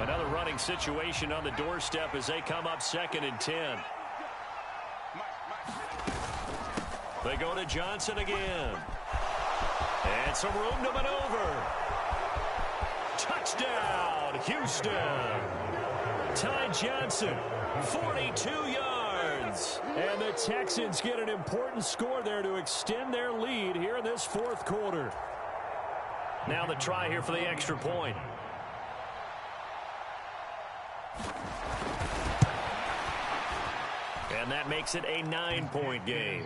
Another running situation on the doorstep as they come up 2nd and 10. They go to Johnson again. And some room to maneuver. Touchdown, Houston. Ty Johnson, 42 yards. And the Texans get an important score there to extend their lead here in this 4th quarter. Now the try here for the extra point. And that makes it a 9-point game.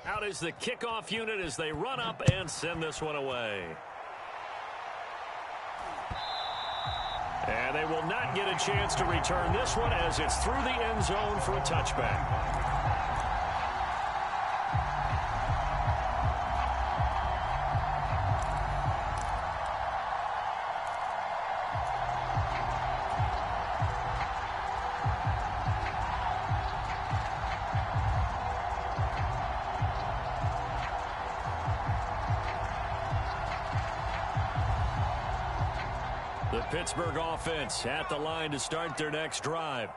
Out is the kickoff unit as they run up and send this one away. And they will not get a chance to return this one as it's through the end zone for a touchback. The Pittsburgh offense at the line to start their next drive.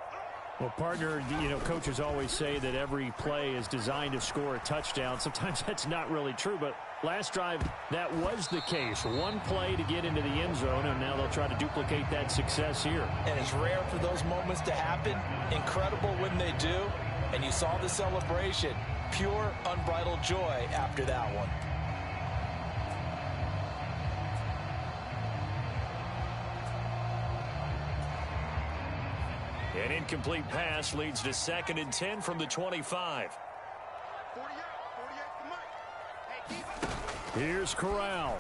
Well, partner, coaches always say that every play is designed to score a touchdown. Sometimes that's not really true, but last drive, that was the case. One play to get into the end zone, and now they'll try to duplicate that success here. And it's rare for those moments to happen. Incredible when they do. And you saw the celebration. Pure, unbridled joy after that one. An incomplete pass leads to 2nd and 10 from the 25. Here's Corral.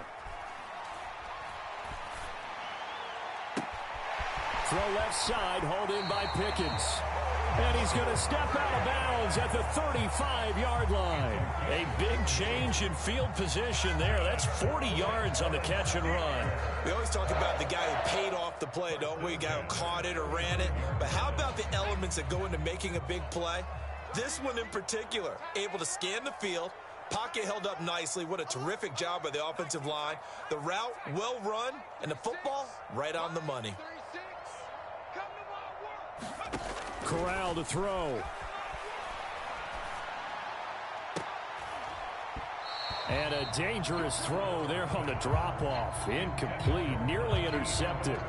Throw left side, hauled in by Pickens. And he's going to step out of bounds at the 35-yard line. A big change in field position there. That's 40 yards on the catch and run. We always talk about the guy who paid off the play, don't we? The guy who caught it or ran it. But how about the elements that go into making a big play? This one in particular, able to scan the field, pocket held up nicely. What a terrific job by the offensive line. The route, well run, and the football, right on the money. Corral to throw. And a dangerous throw there on the drop-off. Incomplete, nearly intercepted.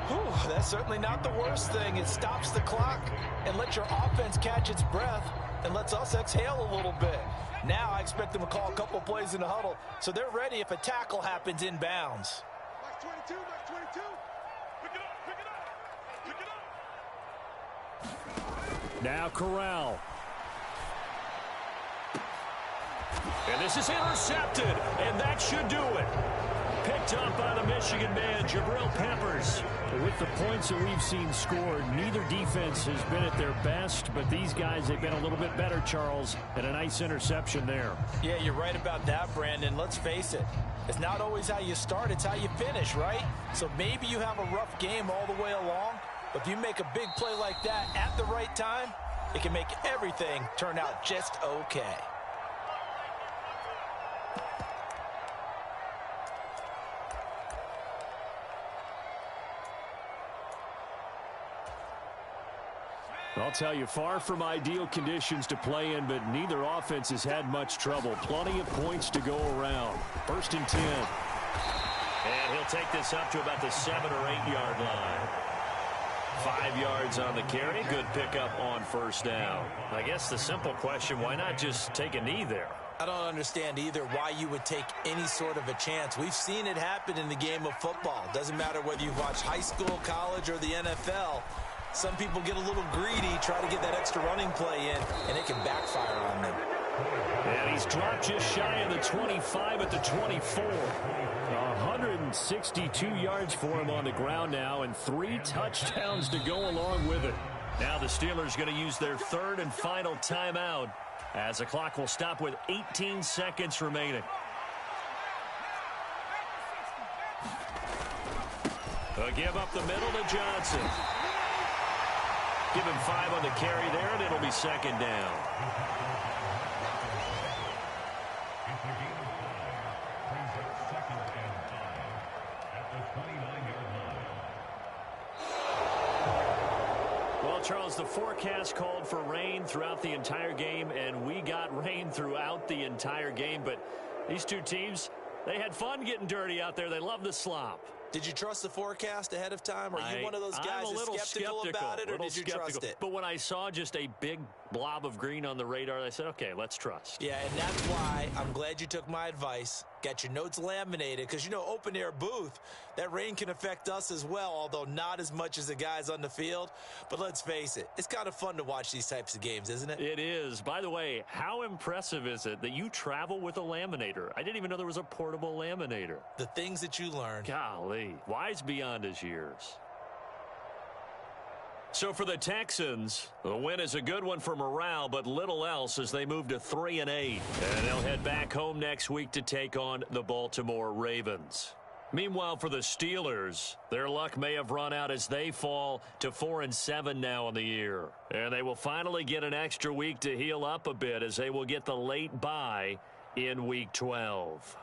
Whew, that's certainly not the worst thing. It stops the clock and lets your offense catch its breath and lets us exhale a little bit. Now I expect them to call a couple plays in the huddle so they're ready if a tackle happens in bounds. Box 22, box 22. Pick it up, pick it up, pick it up. Now Corral. And this is intercepted, and that should do it. Picked up by the Michigan man, Jabril Peppers. With the points that we've seen scored, neither defense has been at their best, but these guys, they've been a little bit better, Charles, and a nice interception there. Yeah, you're right about that, Brandon. Let's face it. It's not always how you start, it's how you finish, right? So maybe you have a rough game all the way along, but if you make a big play like that at the right time, it can make everything turn out just okay. I'll tell you, far from ideal conditions to play in, but neither offense has had much trouble. Plenty of points to go around. 1st and 10. And he'll take this up to about the 7 or 8 yard line. 5 yards on the carry. Good pickup on 1st down. I guess the simple question, why not just take a knee there? I don't understand either why you would take any sort of a chance. We've seen it happen in the game of football. Doesn't matter whether you've watched high school, college, or the NFL. Some people get a little greedy, try to get that extra running play in, and it can backfire on them. And he's dropped just shy of the 25 at the 24. 162 yards for him on the ground now, and 3 touchdowns to go along with it. Now the Steelers going to use their 3rd and final timeout as the clock will stop with 18 seconds remaining. A give up the middle to Johnson. Give him 5 on the carry there, and it'll be 2nd down. Well, Charles, the forecast called for rain throughout the entire game, and we got rain throughout the entire game. But these two teams, they had fun getting dirty out there. They love the slop. Did you trust the forecast ahead of time? Are you one of those guys that's skeptical about it, or did you trust it? But when I saw just a big blob of green on the radar, I said, okay, let's trust. Yeah, and that's why I'm glad you took my advice. Got your notes laminated, because, you know, open-air booth, that rain can affect us as well, although not as much as the guys on the field. But let's face it, it's kind of fun to watch these types of games, isn't it? It is. By the way, how impressive is it that you travel with a laminator? I didn't even know there was a portable laminator. The things that you learn. Golly, wise beyond his years. So for the Texans, the win is a good one for morale, but little else as they move to 3-8. And they'll head back home next week to take on the Baltimore Ravens. Meanwhile, for the Steelers, their luck may have run out as they fall to 4-7 now on the year. And they will finally get an extra week to heal up a bit as they will get the late bye in Week 12.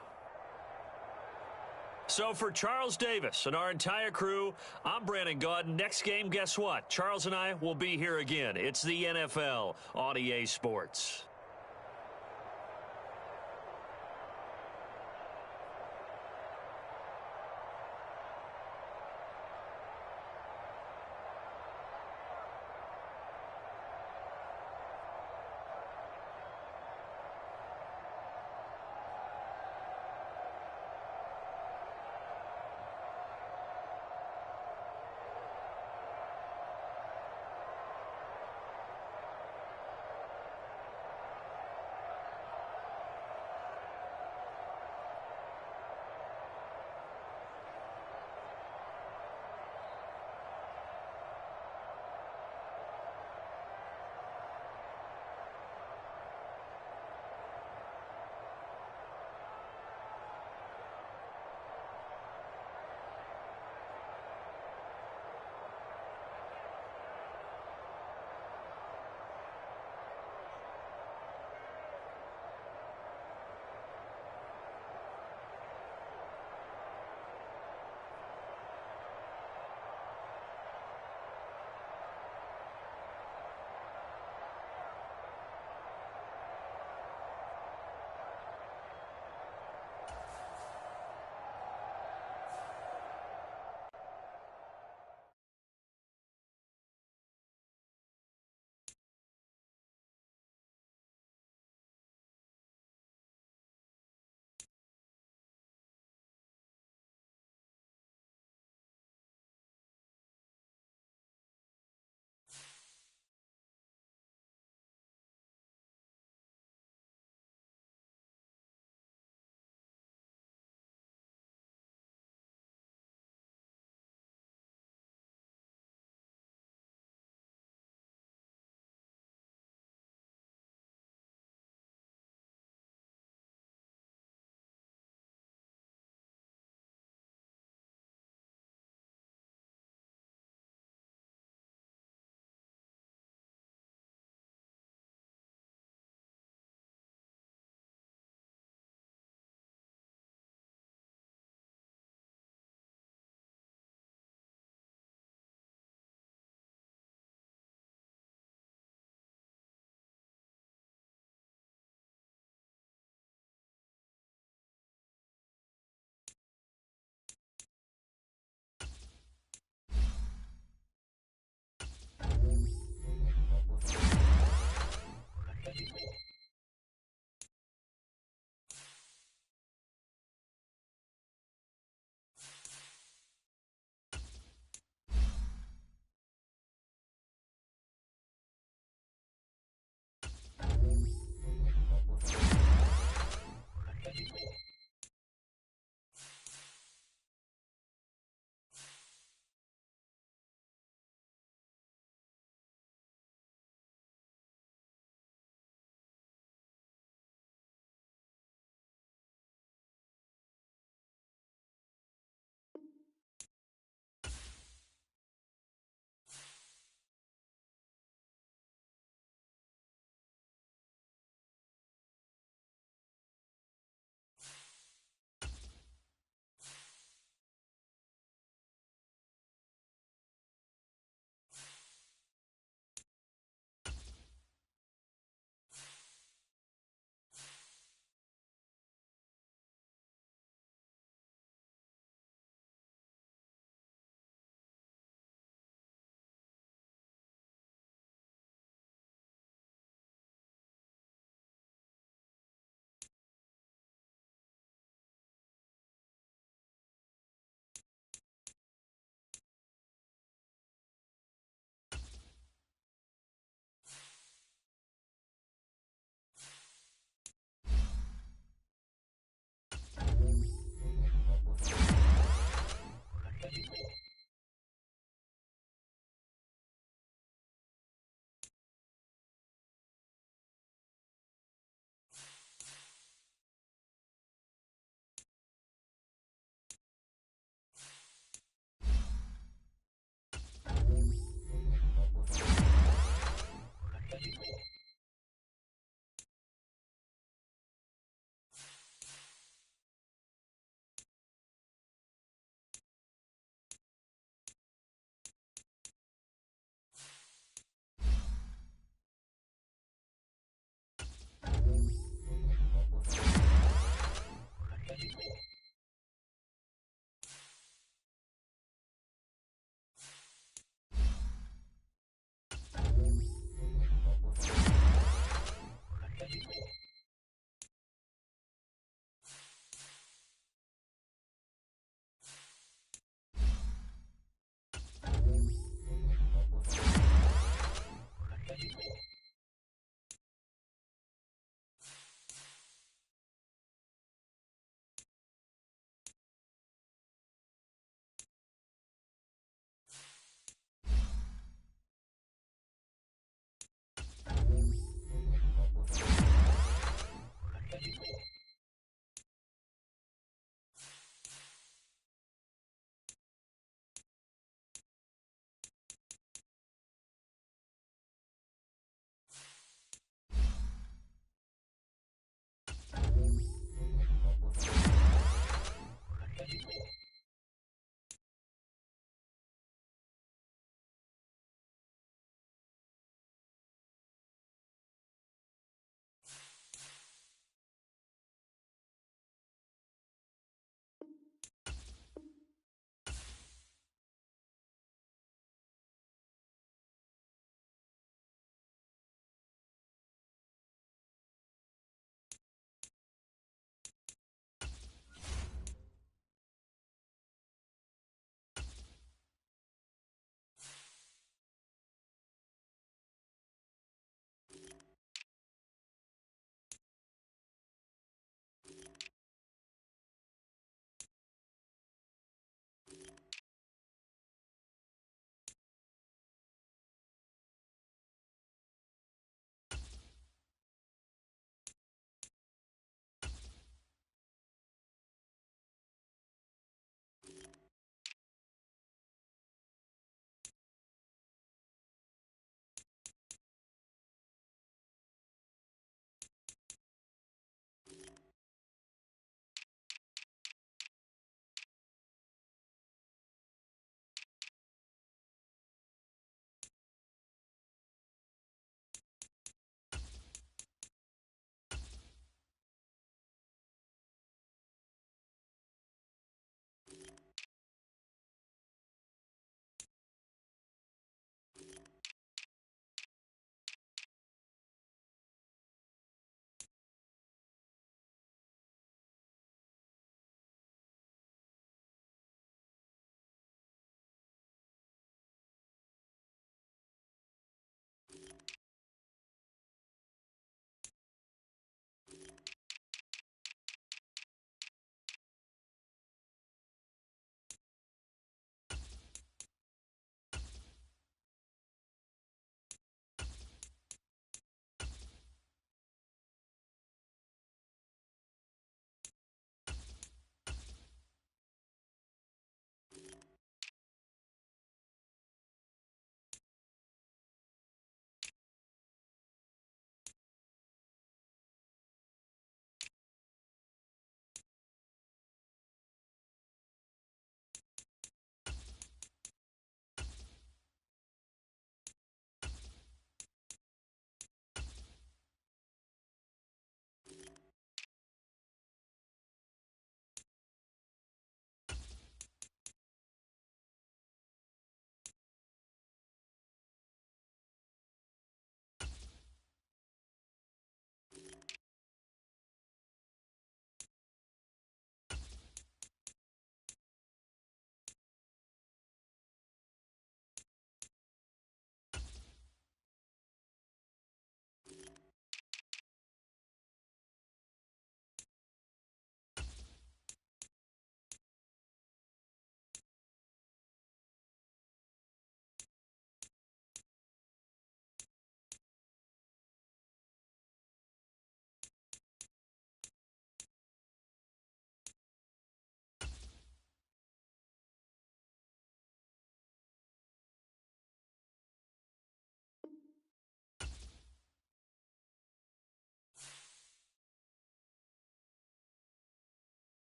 So for Charles Davis and our entire crew, I'm Brandon Gaudin. Next game, guess what? Charles and I will be here again. It's the NFL on EA Sports.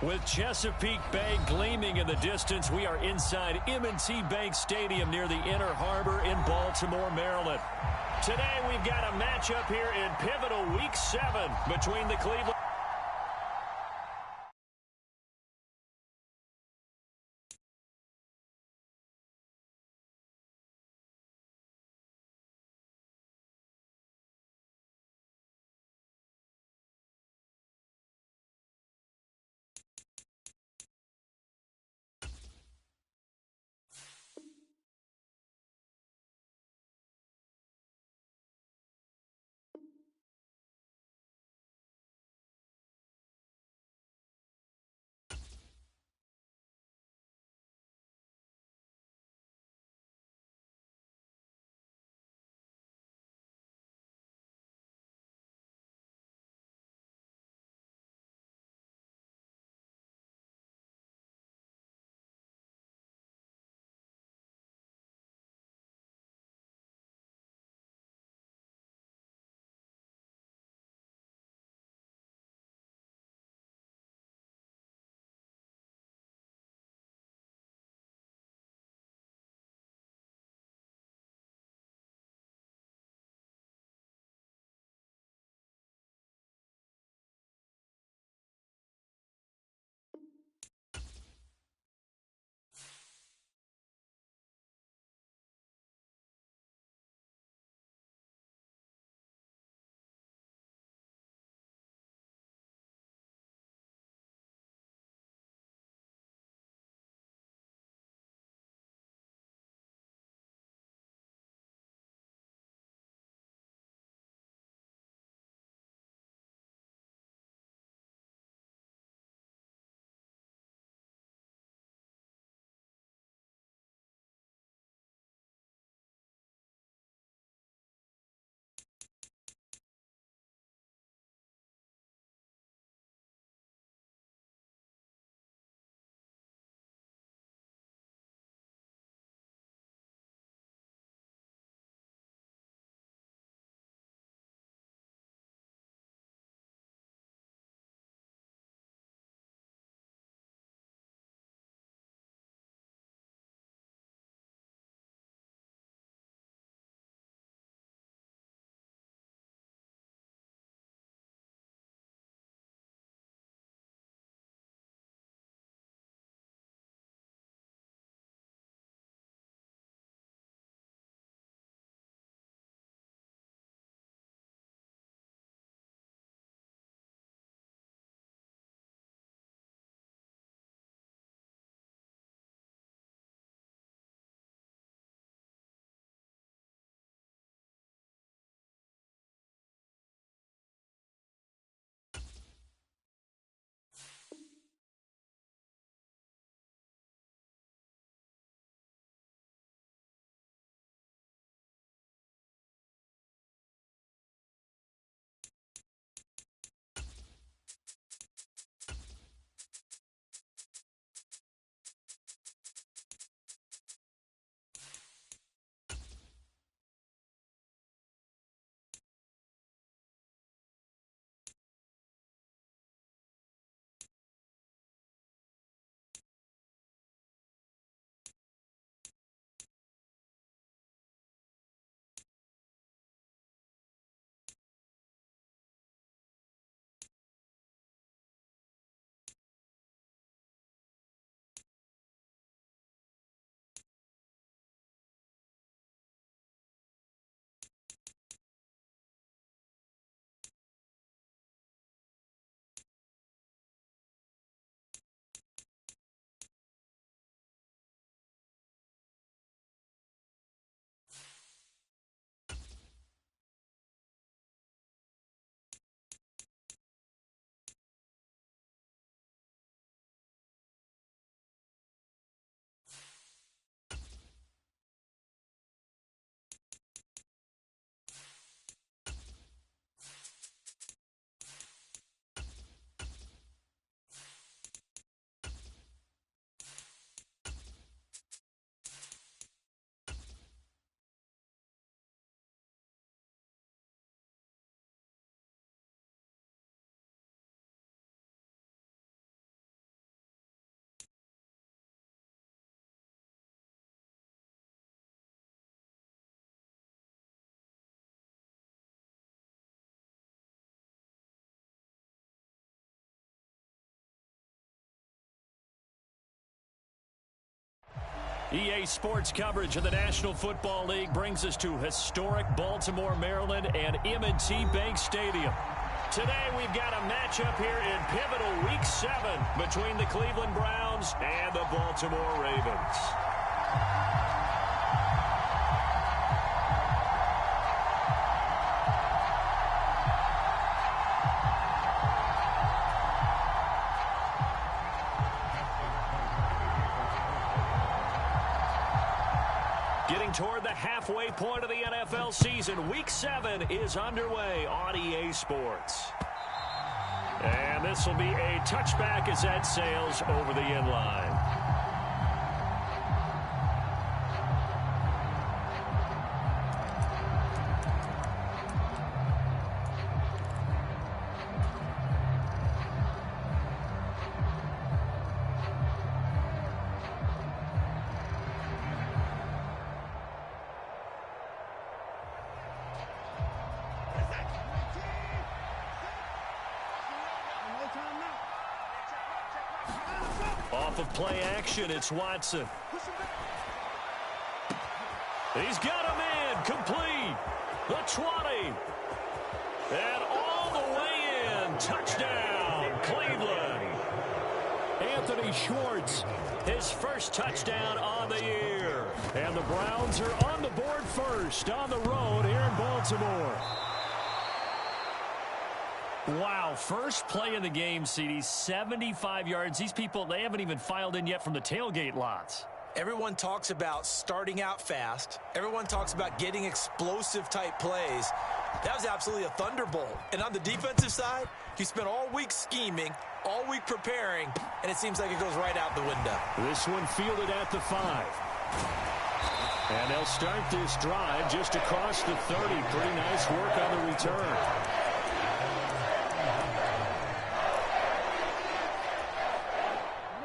With Chesapeake Bay gleaming in the distance, we are inside M&T Bank Stadium near the Inner Harbor in Baltimore, Maryland. Today we've got a matchup here in pivotal Week 7 between the Cleveland EA Sports coverage of the National Football League brings us to historic Baltimore, Maryland, and M&T Bank Stadium. Today, we've got a matchup here in pivotal Week 7 between the Cleveland Browns and the Baltimore Ravens. Getting toward the halfway point of the NFL season, Week 7 is underway on EA Sports. And this will be a touchback as that sails over the end line. Off of play action, it's Watson. He's got him in, complete. The 20. And all the way in, touchdown, Cleveland. Anthony Schwartz, his first touchdown on the year. And the Browns are on the board first on the road here in Baltimore. Wow, first play in the game, CD, 75 yards. These people, they haven't even filed in yet from the tailgate lots. Everyone talks about starting out fast. Everyone talks about getting explosive-type plays. That was absolutely a thunderbolt. And on the defensive side, he spent all week scheming, all week preparing, and it seems like it goes right out the window. This one fielded at the 5. And they'll start this drive just across the 30. Pretty nice work on the return.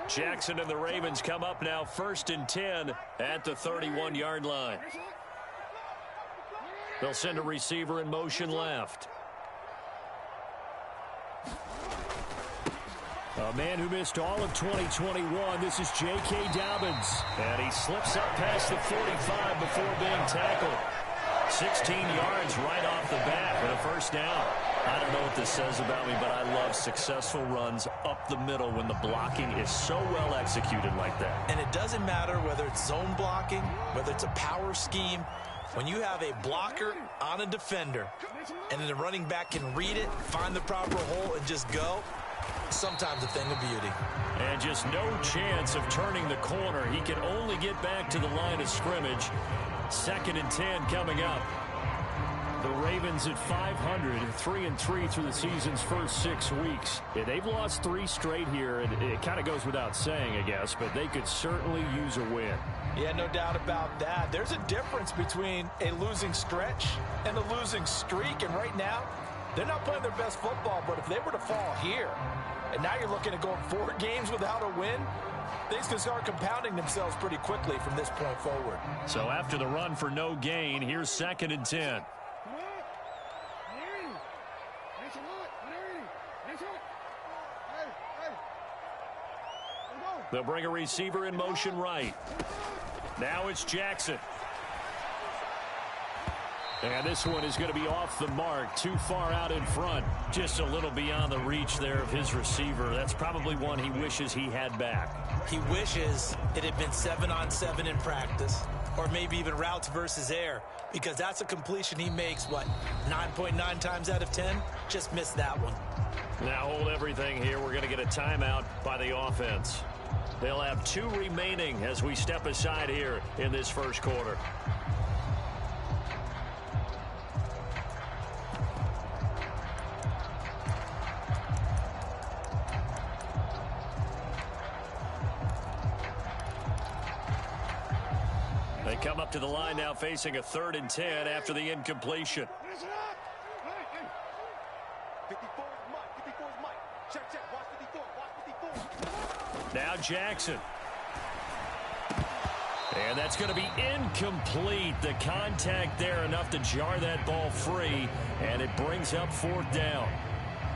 Jackson and the Ravens come up now 1st and 10 at the 31-yard line. They'll send a receiver in motion left. A man who missed all of 2021. This is J.K. Dobbins. And he slips up past the 45 before being tackled. 16 yards right off the bat for the first down. I don't know what this says about me, but I love successful runs up the middle when the blocking is so well executed like that. And it doesn't matter whether it's zone blocking, whether it's a power scheme. When you have a blocker on a defender and then the running back can read it, find the proper hole, and just go, sometimes a thing of beauty. And just no chance of turning the corner. He can only get back to the line of scrimmage. 2nd and 10 coming up. The Ravens at 500, 3-3 through the season's first 6 weeks. Yeah, they've lost 3 straight here, and it kind of goes without saying, I guess, but they could certainly use a win. Yeah, no doubt about that. There's a difference between a losing stretch and a losing streak, and right now, they're not playing their best football, but if they were to fall here, and now you're looking at going 4 games without a win, things can start compounding themselves pretty quickly from this point forward. So after the run for no gain, here's 2nd and 10. They'll bring a receiver in motion right. Now it's Jackson. And this one is going to be off the mark, too far out in front. Just a little beyond the reach there of his receiver. That's probably one he wishes he had back. He wishes it had been 7-on-7 in practice, or maybe even routes versus air, because that's a completion he makes, 9.9 times out of 10? Just missed that one. Now hold everything here. We're going to get a timeout by the offense. They'll have 2 remaining as we step aside here in this first quarter. They come up to the line now facing a 3rd and 10 after the incompletion. 54 is Mike. 54 is Mike. Check, check. Watch 54. Watch 54. Now Jackson. And that's going to be incomplete. The contact there enough to jar that ball free, and it brings up 4th down.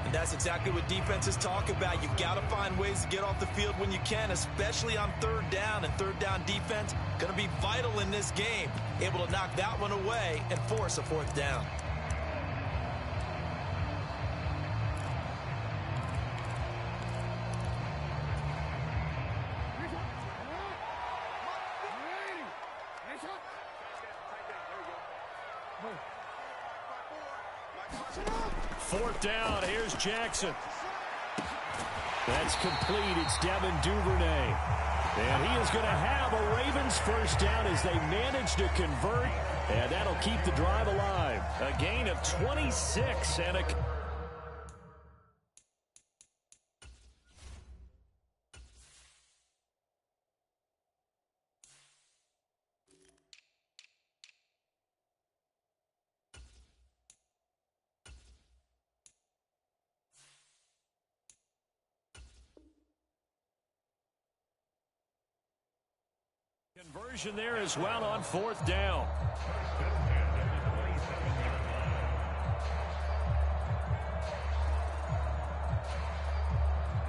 And that's exactly what defenses talk about. You've got to find ways to get off the field when you can, especially on third down. And third down defense going to be vital in this game. Able to knock that one away and force a fourth down. Fourth down, here's Jackson. That's complete. It's Devin Duvernay. And he is going to have a Ravens first down as they manage to convert. And that'll keep the drive alive. A gain of 26 and a... Conversion there as well on fourth down.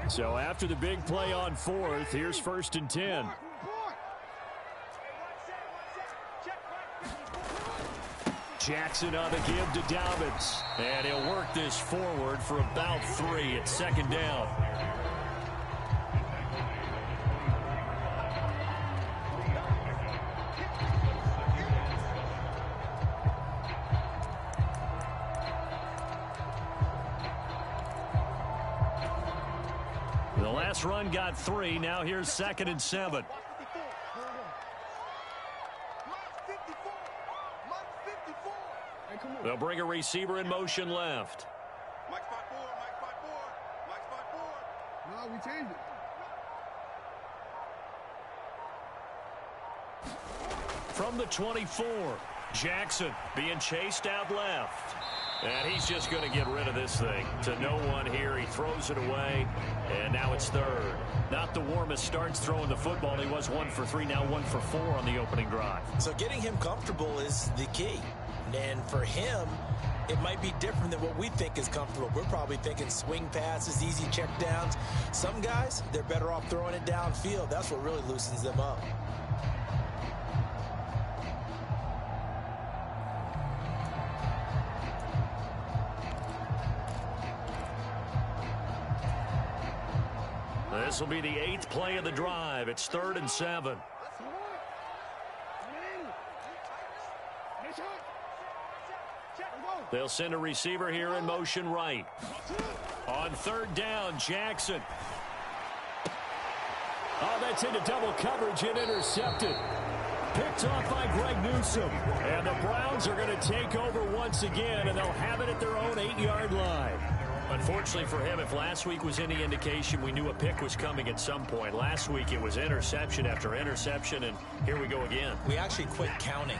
So after the big play on fourth, here's first and 10. Jackson on the give to Dobbins. And he'll work this forward for about 3 at second down. The last run got 3. Now here's second and 7. They'll bring a receiver in motion left. No, we changed it. From the 24, Jackson being chased out left. And he's just going to get rid of this thing. To no one here. He throws it away. And now it's third. Not the warmest starts throwing the football. He was 1 for 3, now 1 for 4 on the opening drive. So getting him comfortable is the key. And for him, it might be different than what we think is comfortable. We're probably thinking swing passes, easy check downs. Some guys, they're better off throwing it downfield. That's what really loosens them up. This will be the 8th play of the drive. It's 3rd and 7. They'll send a receiver here in motion right. On 3rd down, Jackson. Oh, that's into double coverage and intercepted. Picked off by Greg Newsome. And the Browns are going to take over once again, and they'll have it at their own 8-yard line. Unfortunately for him, if last week was any indication, we knew a pick was coming at some point. Last week it was interception after interception, and here we go again. We actually quit counting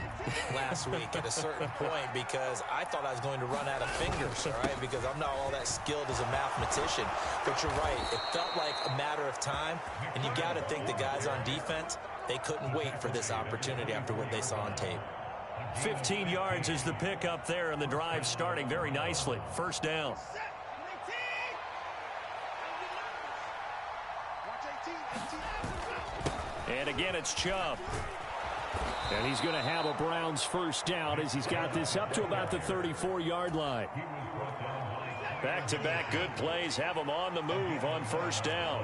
last week at a certain point because I thought I was going to run out of fingers, all right, because I'm not all that skilled as a mathematician. But you're right. It felt like a matter of time, and you got to think the guys on defense, they couldn't wait for this opportunity after what they saw on tape. 15 yards is the pick up there, and the drive starting very nicely. First down. And again, it's Chubb. And he's going to have a Browns first down as he's got this up to about the 34-yard line. Back-to-back good plays have him on the move on first down.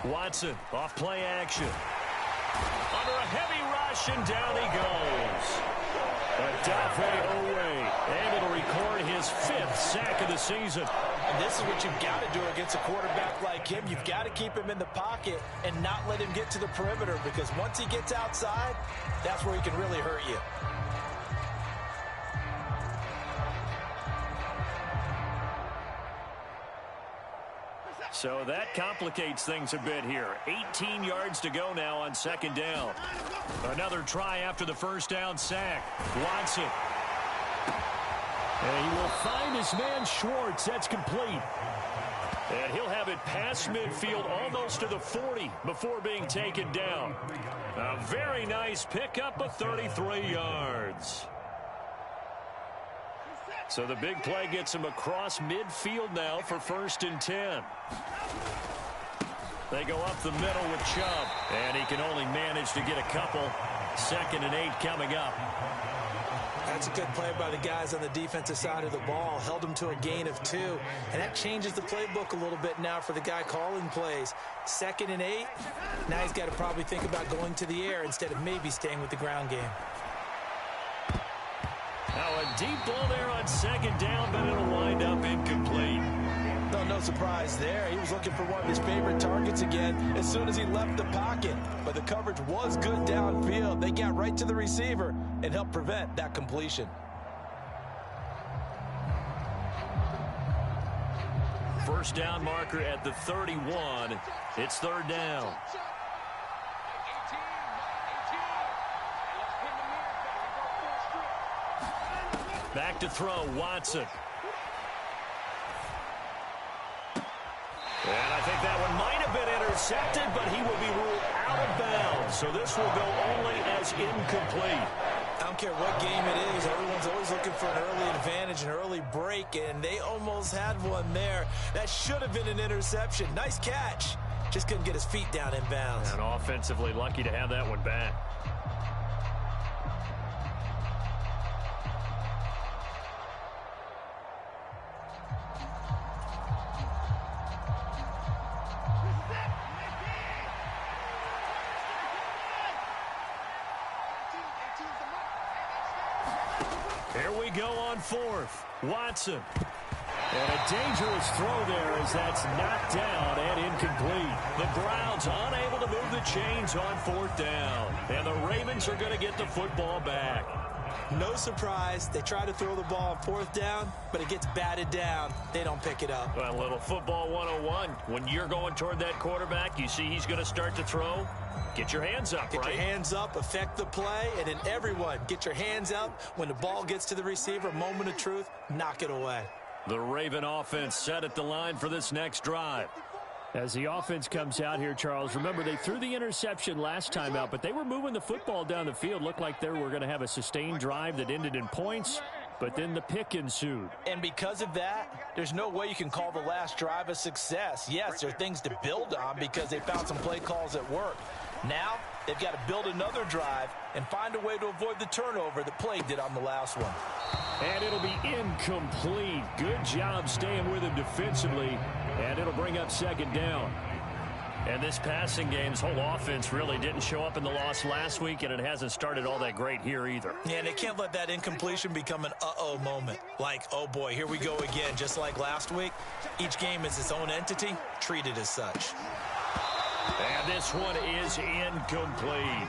Watson off play action. Under a heavy rush, and down he goes. Odafe Owe, and it'll record his 5th sack of the season. And this is what you've got to do against a quarterback like him. You've got to keep him in the pocket and not let him get to the perimeter, because once he gets outside, that's where he can really hurt you. So that complicates things a bit here. 18 yards to go now on second down. Another try after the first down sack. Watson. And he will find his man Schwartz. That's complete. And he'll have it past midfield almost to the 40 before being taken down. A very nice pickup of 33 yards. So the big play gets him across midfield now for 1st and 10. They go up the middle with Chubb, and he can only manage to get a couple. 2nd and 8 coming up. That's a good play by the guys on the defensive side of the ball. Held them to a gain of 2. And that changes the playbook a little bit now for the guy calling plays. 2nd and 8. Now he's got to probably think about going to the air instead of maybe staying with the ground game. Now a deep ball there on 2nd down, but it'll wind up incomplete. No surprise there. He was looking for one of his favorite targets again as soon as he left the pocket. But the coverage was good downfield. They got right to the receiver and helped prevent that completion. First down marker at the 31. It's 3rd down. Back to throw, Watson. And I think that one might have been intercepted, but he will be ruled out of bounds. So this will go only as incomplete. I don't care what game it is. Everyone's always looking for an early advantage, an early break, and they almost had one there. That should have been an interception. Nice catch. Just couldn't get his feet down in bounds. And offensively lucky to have that one back. Here we go on 4th. Watson. And a dangerous throw there as that's knocked down and incomplete. The Browns unable to move the chains on 4th down. And the Ravens are going to get the football back. No surprise. They try to throw the ball on 4th down, but it gets batted down. They don't pick it up. Well, a little football 101. When you're going toward that quarterback, you see he's going to start to throw. Get your hands up, Get your hands up, affect the play, and then everyone get your hands up. When the ball gets to the receiver, moment of truth, knock it away. The Raven offense set at the line for this next drive. As the offense comes out here, Charles, remember they threw the interception last time out, but they were moving the football down the field. Looked like they were going to have a sustained drive that ended in points, but then the pick ensued. And because of that, there's no way you can call the last drive a success. Yes, there are things to build on because they found some play calls that work. Now, they've got to build another drive and find a way to avoid the turnover that plagued it on the last one. And it'll be incomplete. Good job staying with him defensively, and it'll bring up 2nd down. And this passing game's whole offense really didn't show up in the loss last week, and it hasn't started all that great here either. Yeah, and they can't let that incompletion become an uh-oh moment. Like, oh boy, here we go again, just like last week. Each game is its own entity, treated as such. And this one is incomplete.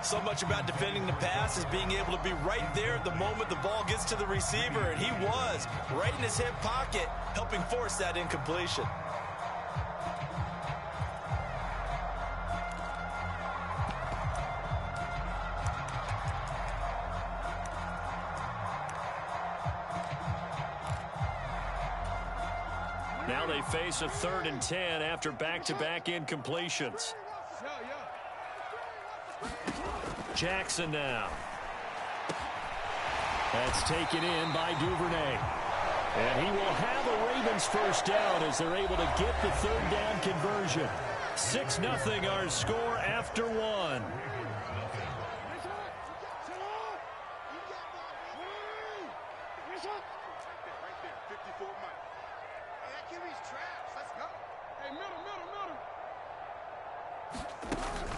So much about defending the pass is being able to be right there at the moment the ball gets to the receiver, and he was right in his hip pocket, helping force that incompletion. Now they face a 3rd and 10 after back-to-back incompletions. Jackson now. That's taken in by Duvernay. And he will have a Ravens first down as they're able to get the 3rd down conversion. 6-0 our score after 1.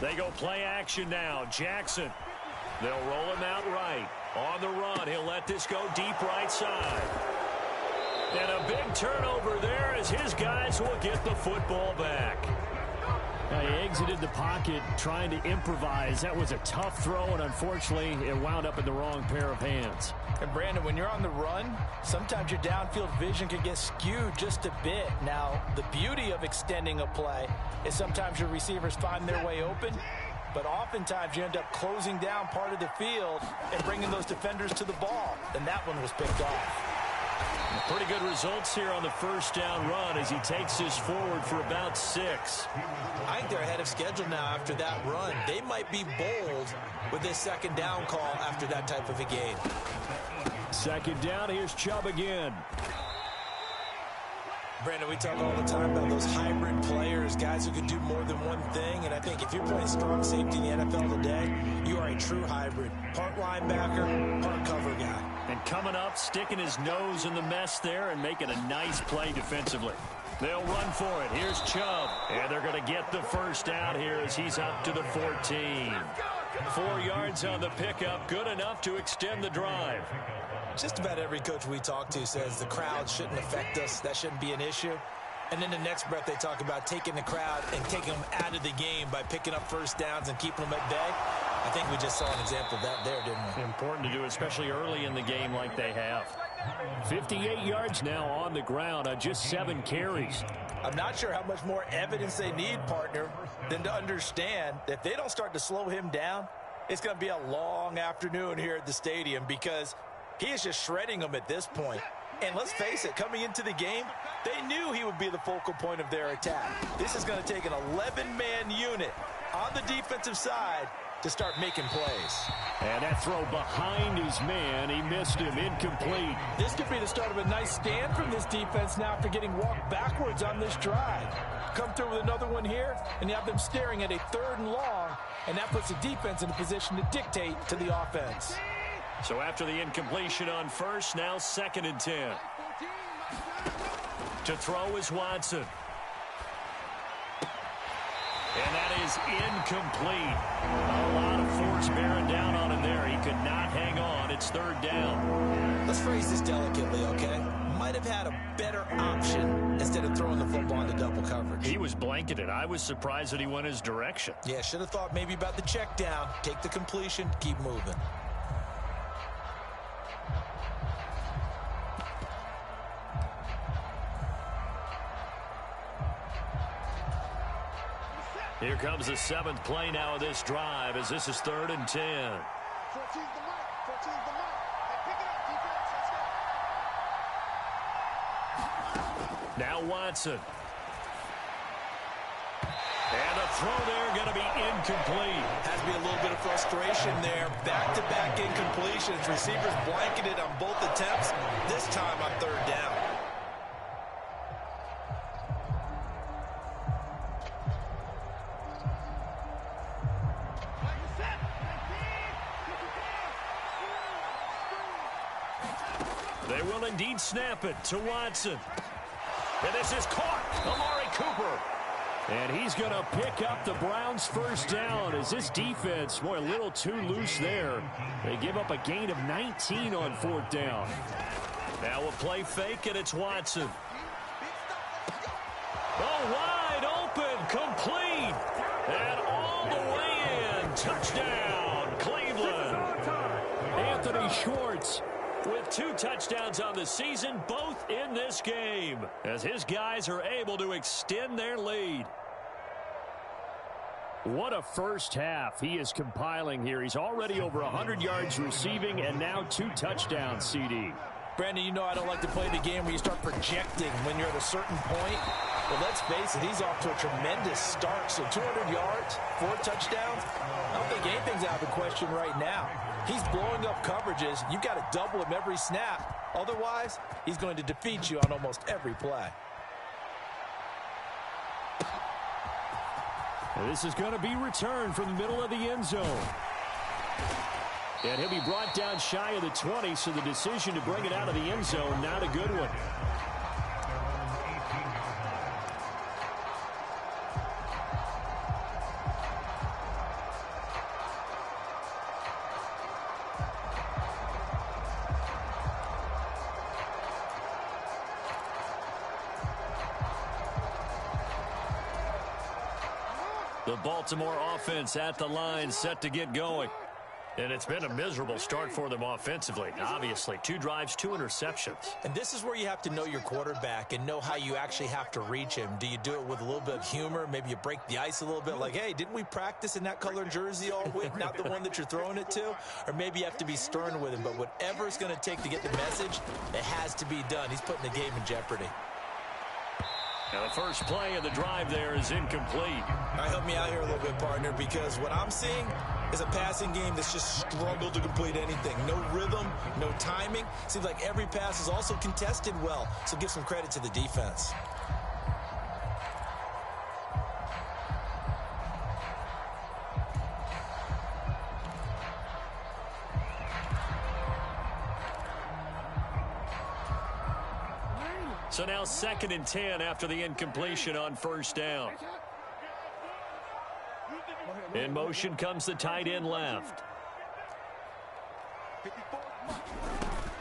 They go play action now. Jackson. They'll roll him out right. On the run, he'll let this go deep right side. And a big turnover there as his guys will get the football back. Now he exited the pocket trying to improvise. That was a tough throw, and unfortunately, it wound up in the wrong pair of hands. And Brandon, when you're on the run, sometimes your downfield vision can get skewed just a bit. Now, the beauty of extending a play is sometimes your receivers find their way open, but oftentimes you end up closing down part of the field and bringing those defenders to the ball. And that one was picked off. Pretty good results here on the first down run as he takes this forward for about 6. I think they're ahead of schedule now after that run. They might be bold with this second down call after that type of a game. Second down, here's Chubb again. Brandon, we talk all the time about those hybrid players, guys who can do more than one thing. And I think if you're playing strong safety in the NFL today, you are a true hybrid. Part linebacker, part cover guy. And coming up, sticking his nose in the mess there and making a nice play defensively. They'll run for it. Here's Chubb. And they're going to get the first down here as he's up to the 14. 4 yards on the pickup, good enough to extend the drive. Just about every coach we talk to says the crowd shouldn't affect us. That shouldn't be an issue. And then the next breath they talk about taking the crowd and taking them out of the game by picking up first downs and keeping them at bay. I think we just saw an example of that there, didn't we? Important to do, especially early in the game like they have. 58 yards now on the ground on just 7 carries. I'm not sure how much more evidence they need, partner, than to understand that if they don't start to slow him down, it's going to be a long afternoon here at the stadium because he is just shredding them at this point. And let's face it, coming into the game, they knew he would be the focal point of their attack. This is going to take an 11-man unit on the defensive side to start making plays. And that throw behind his man, he missed him, incomplete. This could be the start of a nice stand from this defense now after getting walked backwards on this drive. Come through with another one here, and you have them staring at a 3rd and long, and that puts the defense in a position to dictate to the offense. So after the incompletion on first, now 2nd and 10. To throw is Watson. And that is incomplete. A lot of force bearing down on him there. He could not hang on. It's 3rd down. Let's phrase this delicately, okay? Might have had a better option instead of throwing the football into double coverage. He was blanketed. I was surprised that he went his direction. Yeah, should have thought maybe about the check down. Take the completion, keep moving. Here comes the 7th play now of this drive as this is 3rd and 10. 14's the mic. 14's the mic. Hey, pick it up, defense. Let's go. Now Watson. And a throw there going to be incomplete. Has to be a little bit of frustration there. Back-to-back incompletions. Receivers blanketed on both attempts. This time on 3rd down. They will indeed snap it to Watson. And this is caught. Amari Cooper. And he's going to pick up the Browns' first down as this defense, boy, a little too loose there. They give up a gain of 19 on 4th down. Now a play fake, and it's Watson. Oh, wide open, complete. And all the way in. Touchdown, Cleveland. Anthony Schwartz with 2 touchdowns on the season, both in this game, as his guys are able to extend their lead. What a first half he is compiling here. He's already over 100 yards receiving and now 2 touchdowns, CD. Brandon, you know I don't like to play the game where you start projecting when you're at a certain point. But let's face it, he's off to a tremendous start. So 200 yards, 4 touchdowns. I don't think anything's out of the question right now. He's blowing up coverages. You've got to double him every snap. Otherwise, he's going to defeat you on almost every play. And this is going to be returned from the middle of the end zone. And he'll be brought down shy of the 20, so the decision to bring it out of the end zone, not a good one. The Baltimore offense at the line, set to get going. And it's been a miserable start for them offensively. Obviously, 2 drives, 2 interceptions. And this is where you have to know your quarterback and know how you actually have to reach him. Do you do it with a little bit of humor? Maybe you break the ice a little bit like, hey, didn't we practice in that color jersey all week, not the one that you're throwing it to? Or maybe you have to be stern with him. But whatever it's going to take to get the message, it has to be done. He's putting the game in jeopardy. Now the first play of the drive there is incomplete. All right, help me out here a little bit, partner, because what I'm seeing is a passing game that's just struggled to complete anything. No rhythm, no timing. Seems like every pass is also contested well, so give some credit to the defense. So now 2nd and 10 after the incompletion on first down. In motion comes the tight end left.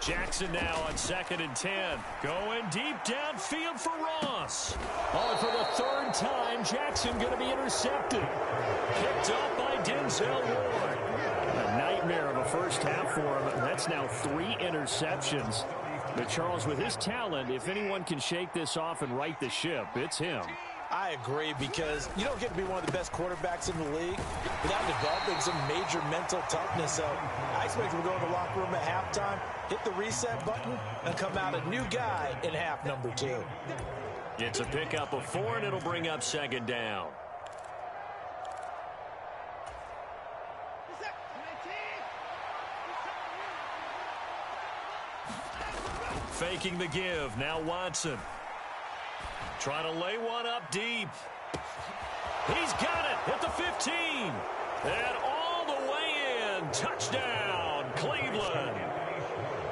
Jackson now on 2nd and 10. Going deep downfield for Ross. Oh, and for the 3rd time, Jackson going to be intercepted. Picked up by Denzel Ward. A nightmare of a first half for him. That's now 3 interceptions. But Charles, with his talent, if anyone can shake this off and right the ship, it's him. I agree, because you don't get to be one of the best quarterbacks in the league without developing some major mental toughness. So I expect him to go in the locker room at halftime, hit the reset button, and come out a new guy in half number 2. It's a pickup of 4, and it'll bring up 2nd down. Faking the give. Now Watson. Trying to lay one up deep. He's got it at the 15. And all the way in. Touchdown, Cleveland.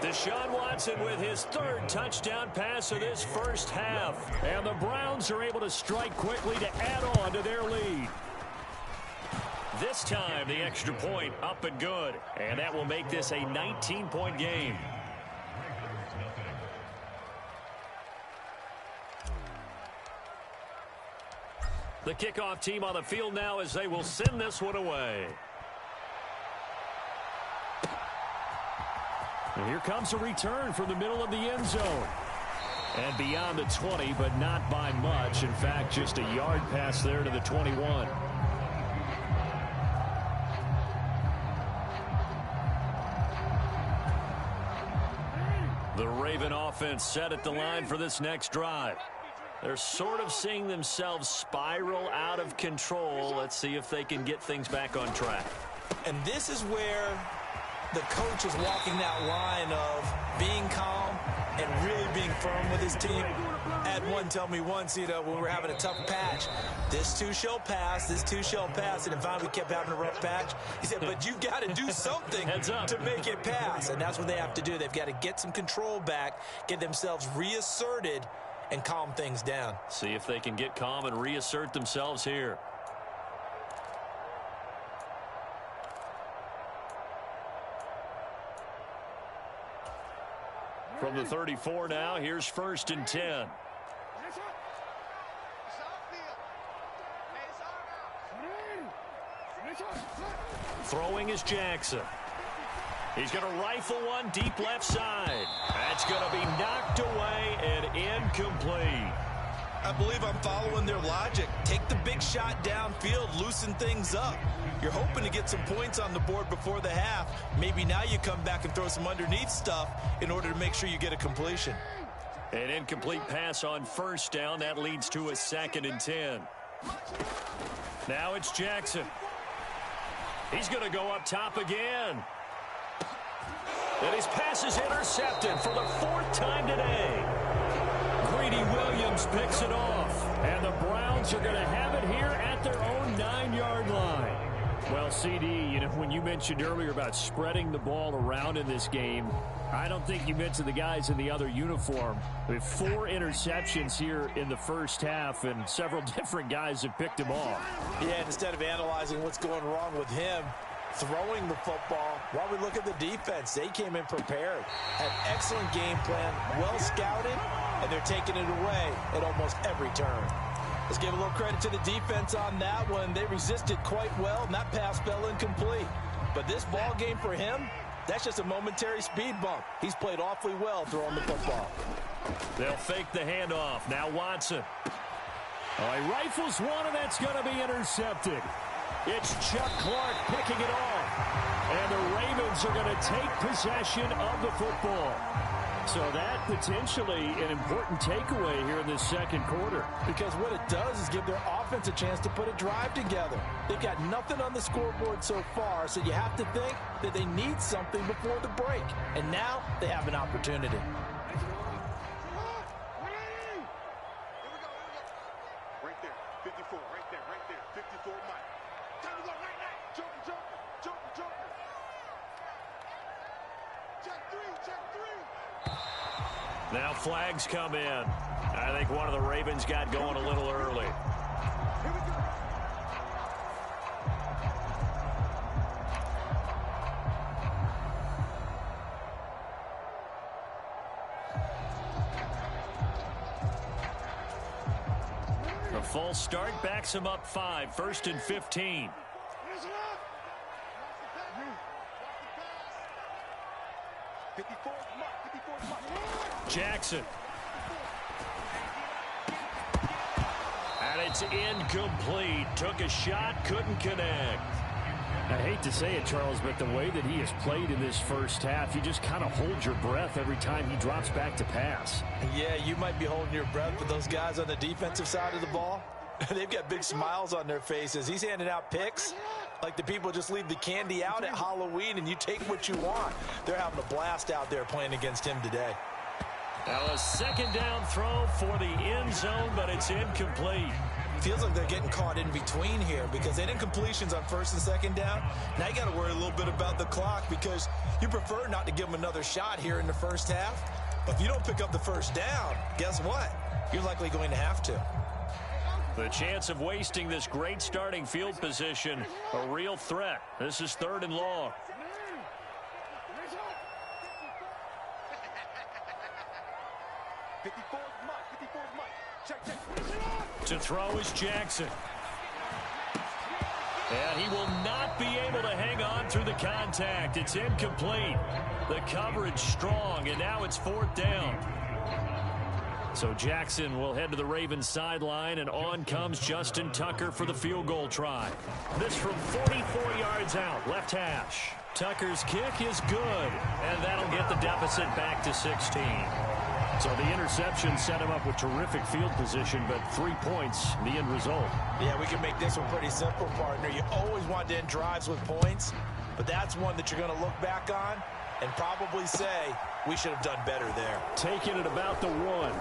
Deshaun Watson with his 3rd touchdown pass of this first half. And the Browns are able to strike quickly to add on to their lead. This time, the extra point up and good. And that will make this a 19-point game. The kickoff team on the field now as they will send this one away. And here comes a return from the middle of the end zone. And beyond the 20, but not by much. In fact, just a yard pass there to the 21. The Raven offense set at the line for this next drive. They're sort of seeing themselves spiral out of control. Let's see if they can get things back on track. And this is where the coach is walking that line of being calm and really being firm with his team. I had one tell me once, when we were having a tough patch, this too shall pass, this too shall pass, and then finally we kept having a rough patch. He said, but you've got to do something to make it pass, and that's what they have to do. They've got to get some control back, get themselves reasserted, and calm things down. See if they can get calm and reassert themselves here. From the 34 now, here's 1st and 10. Throwing is Jackson. He's going to rifle one deep left side. That's going to be knocked away and incomplete. I believe I'm following their logic. Take the big shot downfield, loosen things up. You're hoping to get some points on the board before the half. Maybe now you come back and throw some underneath stuff in order to make sure you get a completion. An incomplete pass on 1st down. That leads to a 2nd and 10. Now it's Jackson. He's going to go up top again. And his pass is intercepted for the 4th time today. Greedy Williams picks it off. And the Browns are going to have it here at their own 9-yard line. Well, CD, when you mentioned earlier about spreading the ball around in this game, I don't think you mentioned the guys in the other uniform. We have 4 interceptions here in the first half, and several different guys have picked him off. Yeah, instead of analyzing what's going wrong with him, throwing the football, while we look at the defense, they came in prepared. Had excellent game plan, well scouted, and they're taking it away at almost every turn. Let's give a little credit to the defense on that one. They resisted quite well, and that pass fell incomplete. But this ball game for him, that's just a momentary speed bump. He's played awfully well throwing the football. They'll fake the handoff. Now Watson. Oh, he rifles one, and that's going to be intercepted. It's Chuck Clark picking it off. And the Ravens are going to take possession of the football. So that potentially an important takeaway here in this second quarter. Because what it does is give their offense a chance to put a drive together. They've got nothing on the scoreboard so far, so you have to think that they need something before the break. And now they have an opportunity. Right there, 54, right there, 54 Mike. Time to go right now. Joker. Check three. Now flags come in. I think one of the Ravens got going a little early. Here we go. A false start backs him up 5, 1st and 15. 54 Mike. Jackson. And it's incomplete. Took a shot, couldn't connect. I hate to say it, Charles, but the way that he has played in this first half, you just kind of hold your breath every time he drops back to pass. Yeah, you might be holding your breath, but those guys on the defensive side of the ball, they've got big smiles on their faces. He's handing out picks like the people just leave the candy out at Halloween and you take what you want. They're having a blast out there playing against him today. Now a second down throw for the end zone, but it's incomplete. Feels like they're getting caught in between here because they didn't completions on 1st and 2nd down. Now you got to worry a little bit about the clock because you prefer not to give them another shot here in the first half. But if you don't pick up the first down, guess what? You're likely going to have to. The chance of wasting this great starting field position, a real threat. This is 3rd and long. To throw is Jackson. And he will not be able to hang on through the contact. It's incomplete. The coverage strong, and now it's 4th down. So Jackson will head to the Ravens sideline, and on comes Justin Tucker for the field goal try. This from 44 yards out, left hash. Tucker's kick is good, and that'll get the deficit back to 16. So the interception set him up with terrific field position, but 3 points, the end result. Yeah, we can make this one pretty simple, partner. You always want to end drives with points, but that's one that you're going to look back on and probably say, we should have done better there. Taking it about the 1.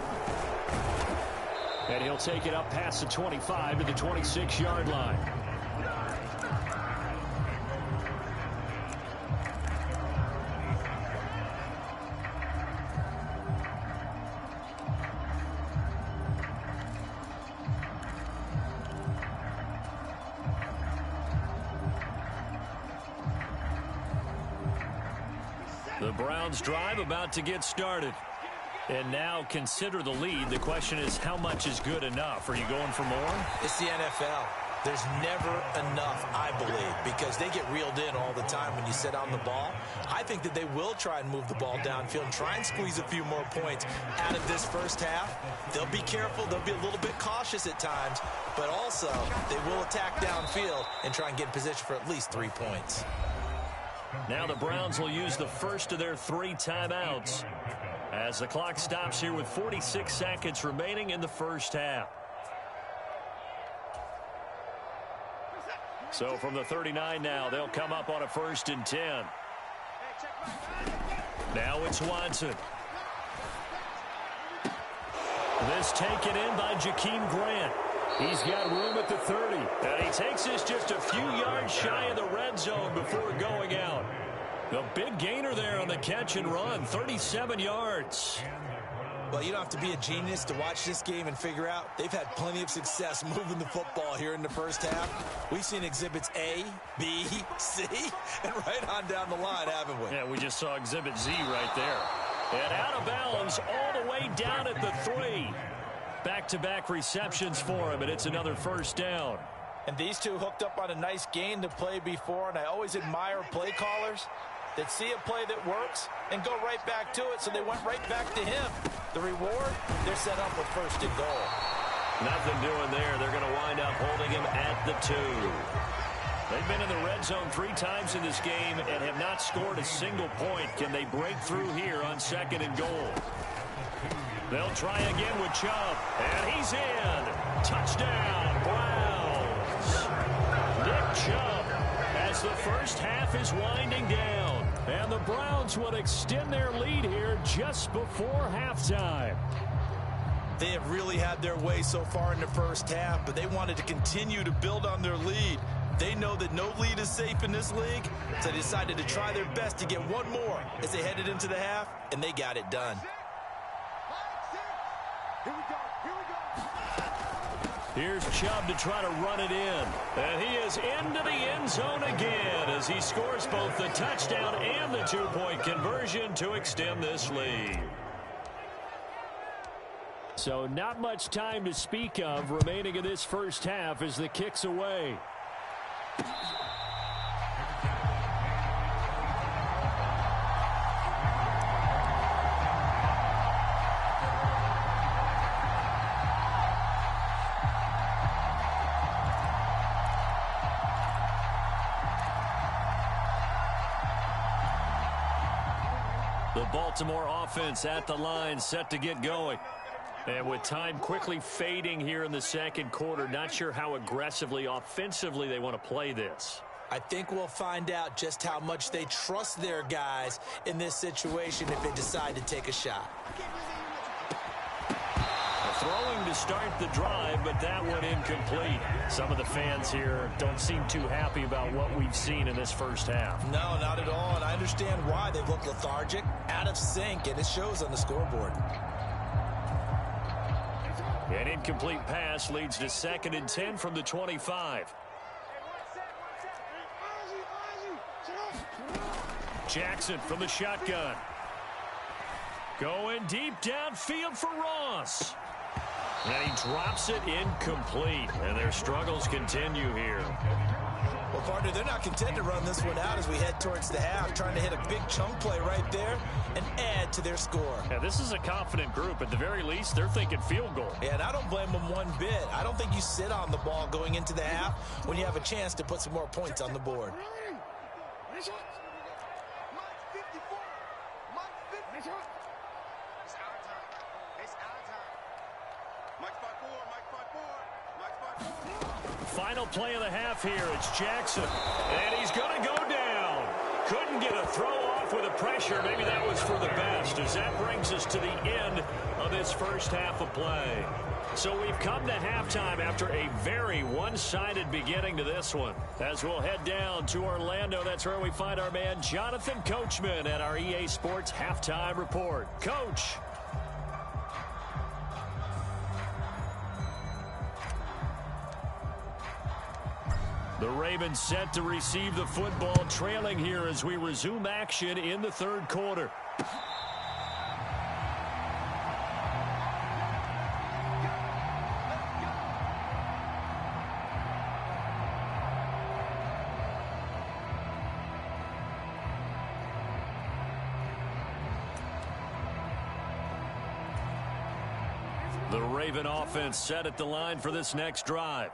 And he'll take it up past the 25 to the 26-yard line. The Browns drive about to get started. And now consider the lead. The question is, how much is good enough? Are you going for more? It's the NFL. There's never enough, I believe, because they get reeled in all the time when you sit on the ball. I think that they will try and move the ball downfield and try and squeeze a few more points out of this first half. They'll be careful. They'll be a little bit cautious at times, but also they will attack downfield and try and get in position for at least 3 points. Now the Browns will use the first of their 3 timeouts as the clock stops here with 46 seconds remaining in the first half. So from the 39 now, they'll come up on a 1st and 10. Now it's Watson. This taken in by Jakeem Grant. He's got room at the 30. And he takes this just a few yards shy of the red zone before going out. The big gainer there on the catch and run, 37 yards. Well, you don't have to be a genius to watch this game and figure out they've had plenty of success moving the football here in the first half. We've seen exhibits A, B, C, and right on down the line, haven't we? Yeah, we just saw exhibit Z right there. And out of bounds all the way down at the 3. Back-to-back receptions for him, and it's another first down. And these two hooked up on a nice gain to play before, and I always admire play callers that see a play that works and go right back to it, so they went right back to him. The reward, they're set up with first and goal. Nothing doing there. They're going to wind up holding him at the 2. They've been in the red zone 3 times in this game and have not scored a single point. Can they break through here on 2nd and goal? They'll try again with Chubb, and he's in. Touchdown, Browns. Nick Chubb as the first half is winding down. And the Browns would extend their lead here just before halftime. They have really had their way so far in the first half, but they wanted to continue to build on their lead. They know that no lead is safe in this league, so they decided to try their best to get one more as they headed into the half, and they got it done. Here's Chubb to try to run it in. And he is into the end zone again as he scores both the touchdown and the 2-point conversion to extend this lead. So not much time to speak of remaining in this first half as the kick's away. The Baltimore offense at the line, set to get going. And with time quickly fading here in the second quarter, not sure how aggressively, offensively they want to play this. I think we'll find out just how much they trust their guys in this situation if they decide to take a shot. Throwing to start the drive, but that one incomplete. Some of the fans here don't seem too happy about what we've seen in this first half. No, not at all, and I understand why. They've looked lethargic, out of sync, and it shows on the scoreboard. An incomplete pass leads to 2nd and 10 from the 25. Jackson from the shotgun. Going deep downfield for Ross. And he drops it incomplete. And their struggles continue here. Well, partner, they're not content to run this one out as we head towards the half, trying to hit a big chunk play right there and add to their score. Yeah, this is a confident group. At the very least, they're thinking field goal. Yeah, and I don't blame them one bit. I don't think you sit on the ball going into the half when you have a chance to put some more points on the board. Final play of the half here. It's Jackson. And he's going to go down. Couldn't get a throw off with the pressure. Maybe that was for the best, as that brings us to the end of this first half of play. So we've come to halftime after a very one-sided beginning to this one. As we'll head down to Orlando, that's where we find our man Jonathan Coachman at our EA Sports Halftime Report. Coach. The Ravens set to receive the football, trailing here as we resume action in the third quarter. The Raven offense set at the line for this next drive.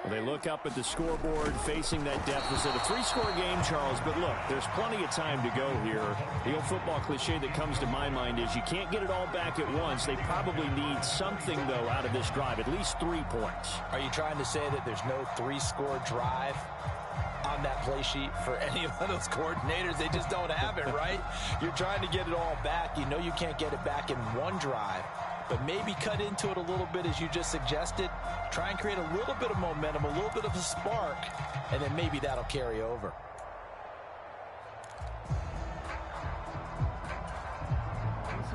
They look up at the scoreboard facing that deficit. A 3-score game, Charles, but look, there's plenty of time to go here. The old football cliche that comes to my mind is you can't get it all back at once. They probably need something, though, out of this drive, at least 3 points. Are you trying to say that there's no 3-score drive on that play sheet for any of those coordinators? They just don't have it, right? You're trying to get it all back. You know you can't get it back in one drive. But maybe cut into it a little bit as you just suggested. Try and create a little bit of momentum, a little bit of a spark, and then maybe that'll carry over.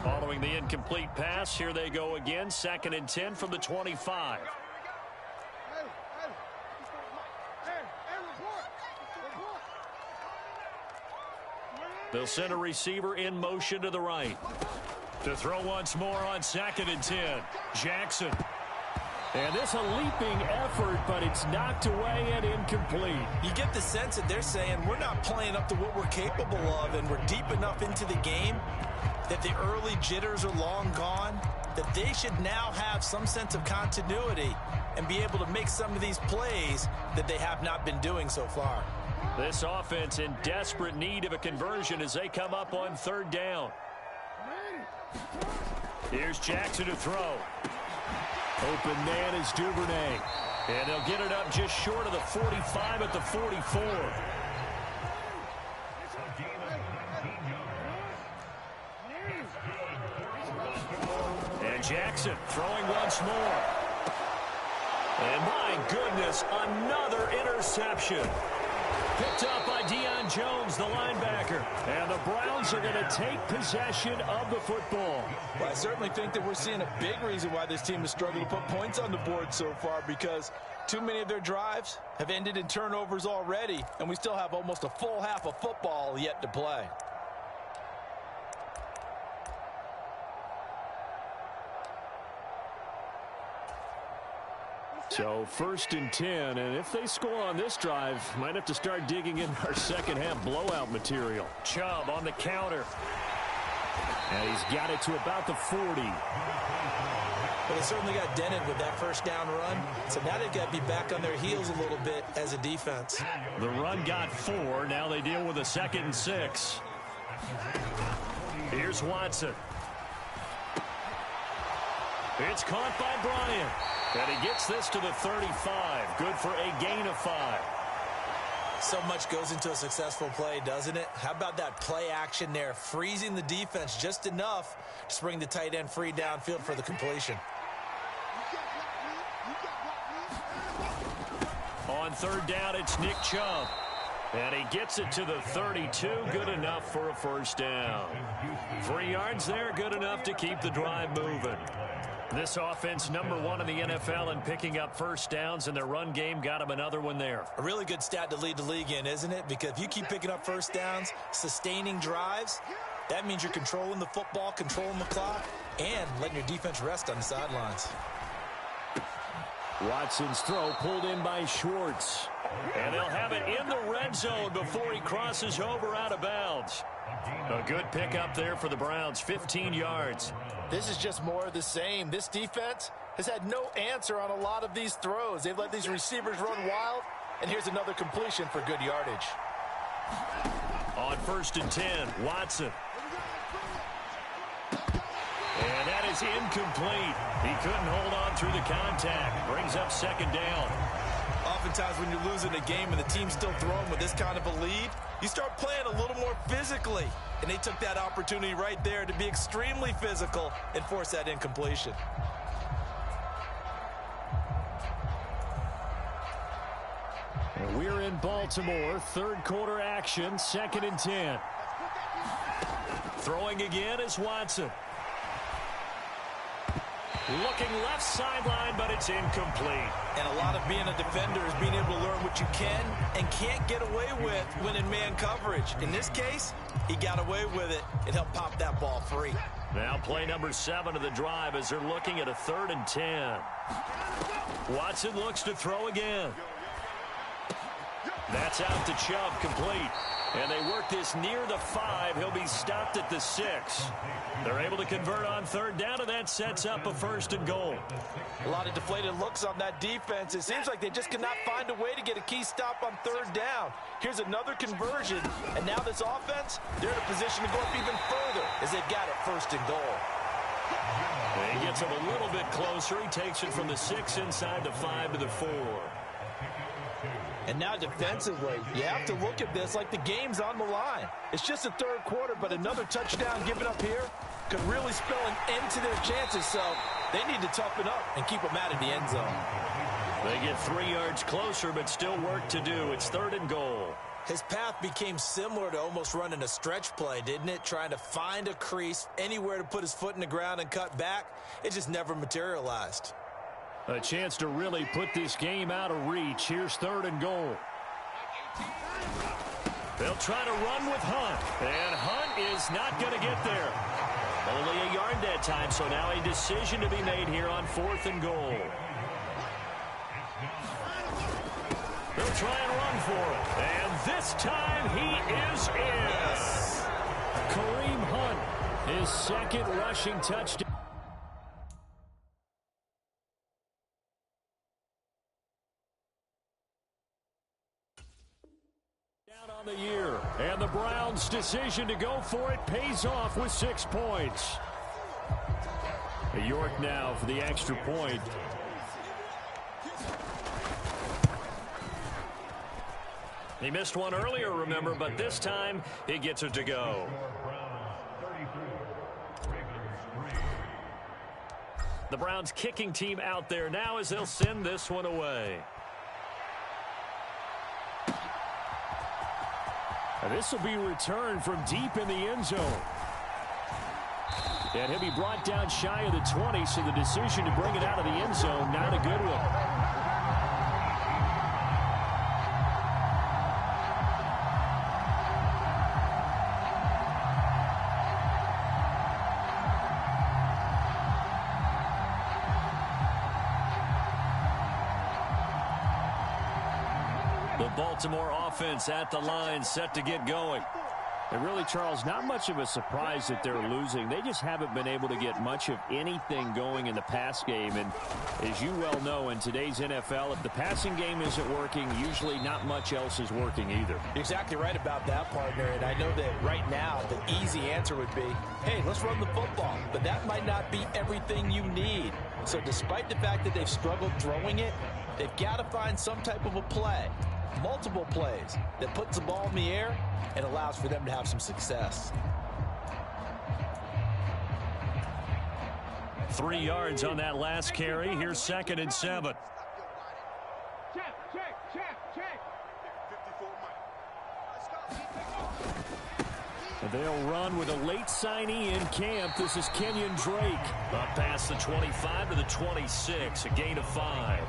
Following the incomplete pass, here they go again. 2nd and 10 from the 25. They'll send a receiver in motion to the right. To throw once more on 2nd and 10. Jackson. And this a leaping effort, but it's knocked away and incomplete. You get the sense that they're saying we're not playing up to what we're capable of, and we're deep enough into the game that the early jitters are long gone, that they should now have some sense of continuity and be able to make some of these plays that they have not been doing so far. This offense in desperate need of a conversion as they come up on third down. Here's Jackson to throw. Open man is Duvernay. And they'll get it up just short of the 45 at the 44. And Jackson throwing once more. And my goodness, another interception. Picked up by Deion Jones, the linebacker. And the Browns are going to take possession of the football. Well, I certainly think that we're seeing a big reason why this team has struggled to put points on the board so far, because too many of their drives have ended in turnovers already, and we still have almost a full half of football yet to play. So 1st and 10, and if they score on this drive, might have to start digging in our second half blowout material. Chubb on the counter. And he's got it to about the 40. Well, they certainly got dented with that first down run, so now they've got to be back on their heels a little bit as a defense. The run got 4. Now they deal with a 2nd and 6. Here's Watson. It's caught by Bryant. And he gets this to the 35. Good for a gain of 5. So much goes into a successful play, doesn't it? How about that play action there, freezing the defense just enough to bring the tight end free downfield for the completion. On third down, it's Nick Chubb. And he gets it to the 32. Good enough for a first down. 3 yards there, good enough to keep the drive moving. This offense, #1 in the NFL in picking up first downs, and their run game got him another one there. A really good stat to lead the league in, isn't it? Because if you keep picking up first downs, sustaining drives, that means you're controlling the football, controlling the clock, and letting your defense rest on the sidelines. Watson's throw pulled in by Schwartz. And they'll have it in the red zone before he crosses over out of bounds. A good pickup there for the Browns, 15 yards. This is just more of the same. This defense has had no answer on a lot of these throws. They've let these receivers run wild, and here's another completion for good yardage. On 1st and 10, Watson. And that is incomplete. He couldn't hold on through the contact. Brings up 2nd down. Oftentimes when you're losing a game and the team's still throwing with this kind of a lead, you start playing a little more physically. And they took that opportunity right there to be extremely physical and force that incompletion. And we're in Baltimore, 3rd quarter action, 2nd and 10. Throwing again is Watson. Looking left sideline, but it's incomplete. And a lot of being a defender is being able to learn what you can and can't get away with when in man coverage. In this case, he got away with it. It helped pop that ball free. Now play number 7 of the drive as they're looking at a 3rd and 10. Watson looks to throw again. That's out to Chubb, complete. And they work this near the 5. He'll be stopped at the 6. They're able to convert on 3rd down, and that sets up a 1st and goal. A lot of deflated looks on that defense. It seems like they just cannot find a way to get a key stop on 3rd down. Here's another conversion, and now this offense, they're in a position to go up even further as they've got it 1st and goal. And he gets him a little bit closer. He takes it from the 6 inside the 5 to the 4. And now defensively, you have to look at this like the game's on the line. It's just the 3rd quarter, but another touchdown given up here could really spell an end to their chances. So they need to toughen up and keep them out of the end zone. They get 3 yards closer, but still work to do. It's 3rd and goal. His path became similar to almost running a stretch play, didn't it? Trying to find a crease, anywhere to put his foot in the ground and cut back. It just never materialized. A chance to really put this game out of reach. Here's 3rd and goal. They'll try to run with Hunt. And Hunt is not going to get there. Only a yard that time, so now a decision to be made here on 4th and goal. He'll try and run for it. And this time he is in. Yes. Kareem Hunt, his second rushing touchdown. On the year, and the Browns' decision to go for it pays off with 6 points. York now for the extra point. He missed one earlier, remember, but this time he gets it to go. The Browns kicking team out there now as they'll send this one away. This will be returned from deep in the end zone. And he'll be brought down shy of the 20, so the decision to bring it out of the end zone, not a good one. Baltimore offense at the line, set to get going. And really, Charles, not much of a surprise that they're losing. They just haven't been able to get much of anything going in the pass game. And as you well know, in today's NFL, if the passing game isn't working, usually not much else is working either. Exactly right about that, partner. And I know that right now the easy answer would be, hey, let's run the football. But that might not be everything you need. So despite the fact that they've struggled throwing it, they've got to find some type of a play. Multiple plays that puts the ball in the air and allows for them to have some success. 3 yards on that last carry. Here's 2nd and 7. They'll run with a late signee in camp. This is Kenyon Drake. Up past the 25 to the 26, a gain of 5.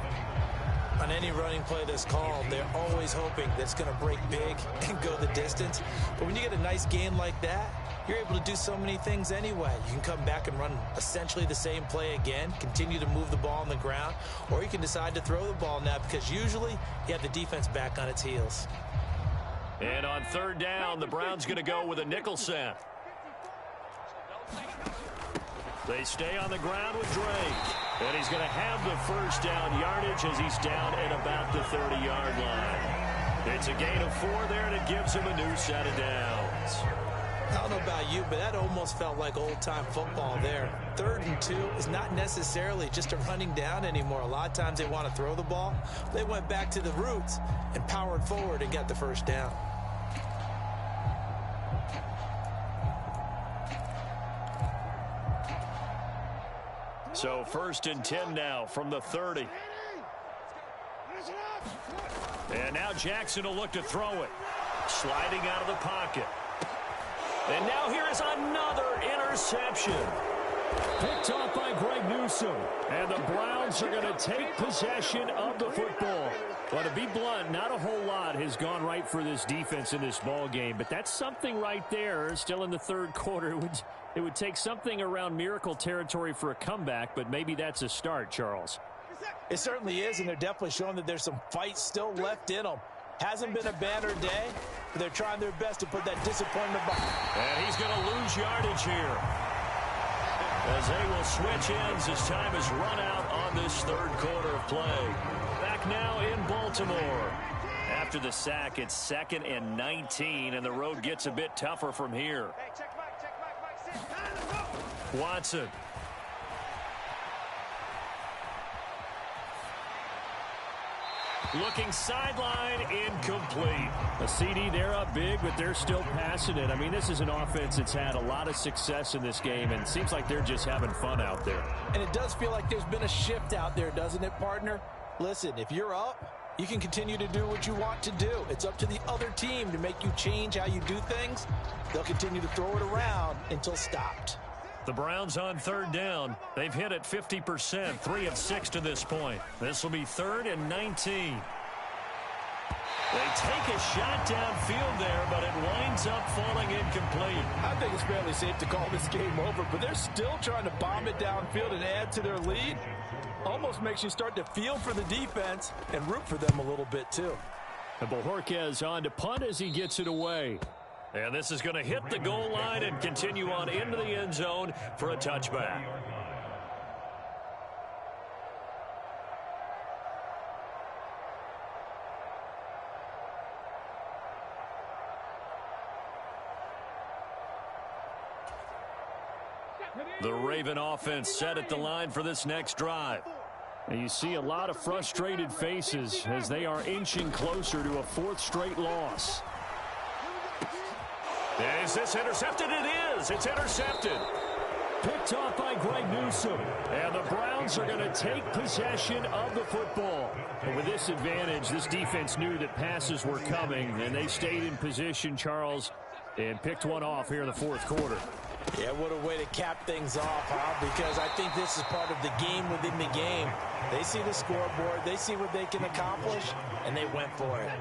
On any running play that's called, they're always hoping that it's going to break big and go the distance. But when you get a nice gain like that, you're able to do so many things anyway. You can come back and run essentially the same play again, continue to move the ball on the ground, or you can decide to throw the ball now because usually you have the defense back on its heels. And on 3rd down, the Browns going to go with a nickel set. They stay on the ground with Drake. And he's going to have the first down yardage as he's down at about the 30-yard line. It's a gain of 4 there, and it gives him a new set of downs. I don't know about you, but that almost felt like old-time football there. 3rd and 2 is not necessarily just a running down anymore. A lot of times they want to throw the ball. They went back to the roots and powered forward and got the first down. So 1st and 10 now from the 30. And now Jackson will look to throw it. Sliding out of the pocket. And now here is another interception. Picked off by Greg Newsome. And the Browns are going to take possession of the football. Well, to be blunt, not a whole lot has gone right for this defense in this ball game. But that's something right there. Still in the 3rd quarter. It would take something around miracle territory for a comeback, but maybe that's a start, Charles. It certainly is, and they're definitely showing that there's some fight still left in them. Hasn't been a banner day, but they're trying their best to put that disappointment behind. And he's going to lose yardage here, as they will switch ends as time has run out on this 3rd quarter of play. Back now in Baltimore. After the sack, it's 2nd and 19, and the road gets a bit tougher from here. Watson. Looking sideline, incomplete. A CD, they're up big, but they're still passing it. I mean, this is an offense that's had a lot of success in this game, and it seems like they're just having fun out there. And it does feel like there's been a shift out there, doesn't it, partner? Listen, if you're up, you can continue to do what you want to do. It's up to the other team to make you change how you do things. They'll continue to throw it around until stopped. The Browns on 3rd down. They've hit it 50%, 3 of 6 to this point. This will be 3rd and 19. They take a shot downfield there, but it winds up falling incomplete. I think it's fairly safe to call this game over, but they're still trying to bomb it downfield and add to their lead. Almost makes you start to feel for the defense and root for them a little bit, too. And Bojorquez on to punt as he gets it away. And this is going to hit the goal line and continue on into the end zone for a touchback. The Raven offense set at the line for this next drive. And you see a lot of frustrated faces as they are inching closer to a fourth straight loss. Is this intercepted? It is. It's intercepted. Picked off by Greg Newsome. And the Browns are going to take possession of the football. And with this advantage, this defense knew that passes were coming, and they stayed in position, Charles, and picked one off here in the fourth quarter. Yeah, what a way to cap things off, huh? Because I think this is part of the game within the game. They see the scoreboard, they see what they can accomplish, and they went for it.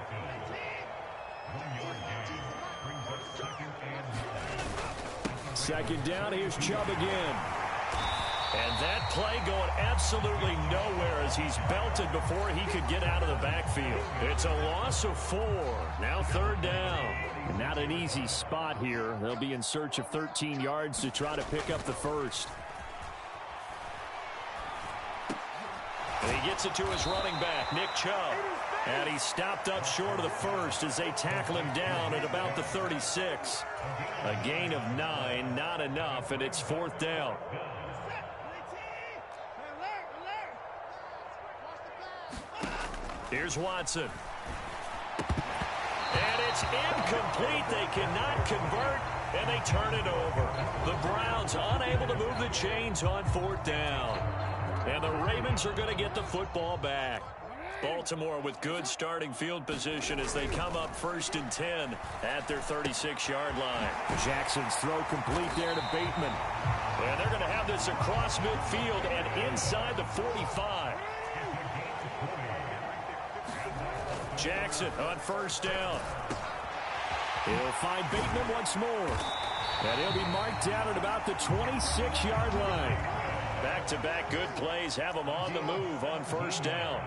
Second down, here's Chubb again. And that play going absolutely nowhere as he's belted before he could get out of the backfield. It's a loss of 4. Now third down. And not an easy spot here. They'll be in search of 13 yards to try to pick up the first. And he gets it to his running back, Nick Chubb. And he's stopped up short of the first as they tackle him down at about the 36. A gain of 9, not enough, and it's fourth down. Here's Watson. And it's incomplete. They cannot convert, and they turn it over. The Browns unable to move the chains on fourth down. And the Ravens are going to get the football back. Baltimore with good starting field position as they come up 1st and 10 at their 36-yard line. Jackson's throw complete there to Bateman. And they're going to have this across midfield and inside the 45. Jackson on first down. He'll find Bateman once more. And he'll be marked down at about the 26-yard line. Back-to-back good plays have him on the move on first down.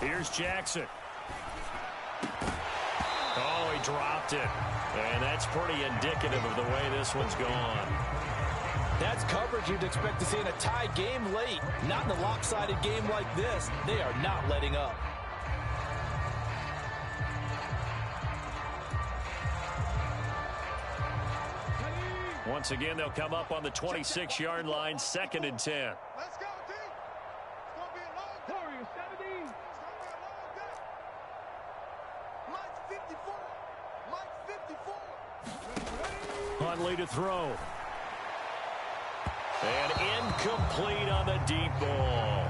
Here's Jackson. Oh, he dropped it. And that's pretty indicative of the way this one's gone. That's coverage you'd expect to see in a tie game late. Not in a lopsided game like this. They are not letting up. Once again, they'll come up on the 26-yard line, 2nd and 10. Let's go, D. It's going to be a long day. Warriors 17. It's going to be a long day. Mike 54. Mike 54. Huntley to throw. And incomplete on the deep ball.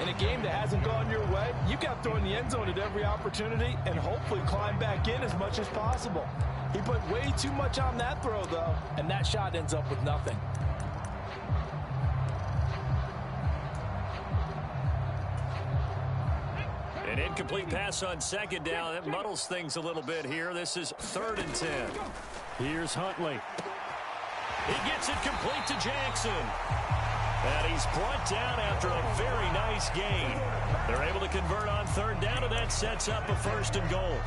In a game that hasn't gone your way, you've got to throw in the end zone at every opportunity and hopefully climb back in as much as possible. He put way too much on that throw, though, and that shot ends up with nothing. An incomplete pass on second down. That muddles things a little bit here. This is 3rd and 10. Here's Huntley. He gets it complete to Jackson. And he's brought down after a very nice gain. They're able to convert on third down, and that sets up a 1st and goal.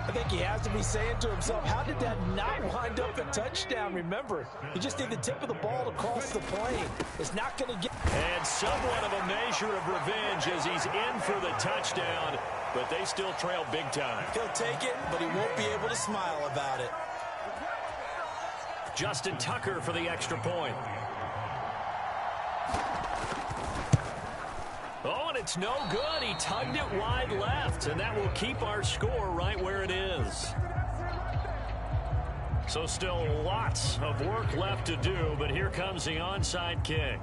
I think he has to be saying to himself, how did that not wind up a touchdown? Remember, you just need the tip of the ball to cross the plane. It's not going to get... And somewhat of a measure of revenge as he's in for the touchdown, but they still trail big time. He'll take it, but he won't be able to smile about it. Justin Tucker for the extra point. Oh, and it's no good. He tugged it wide left, and that will keep our score right where it is. So still lots of work left to do, but here comes the onside kick.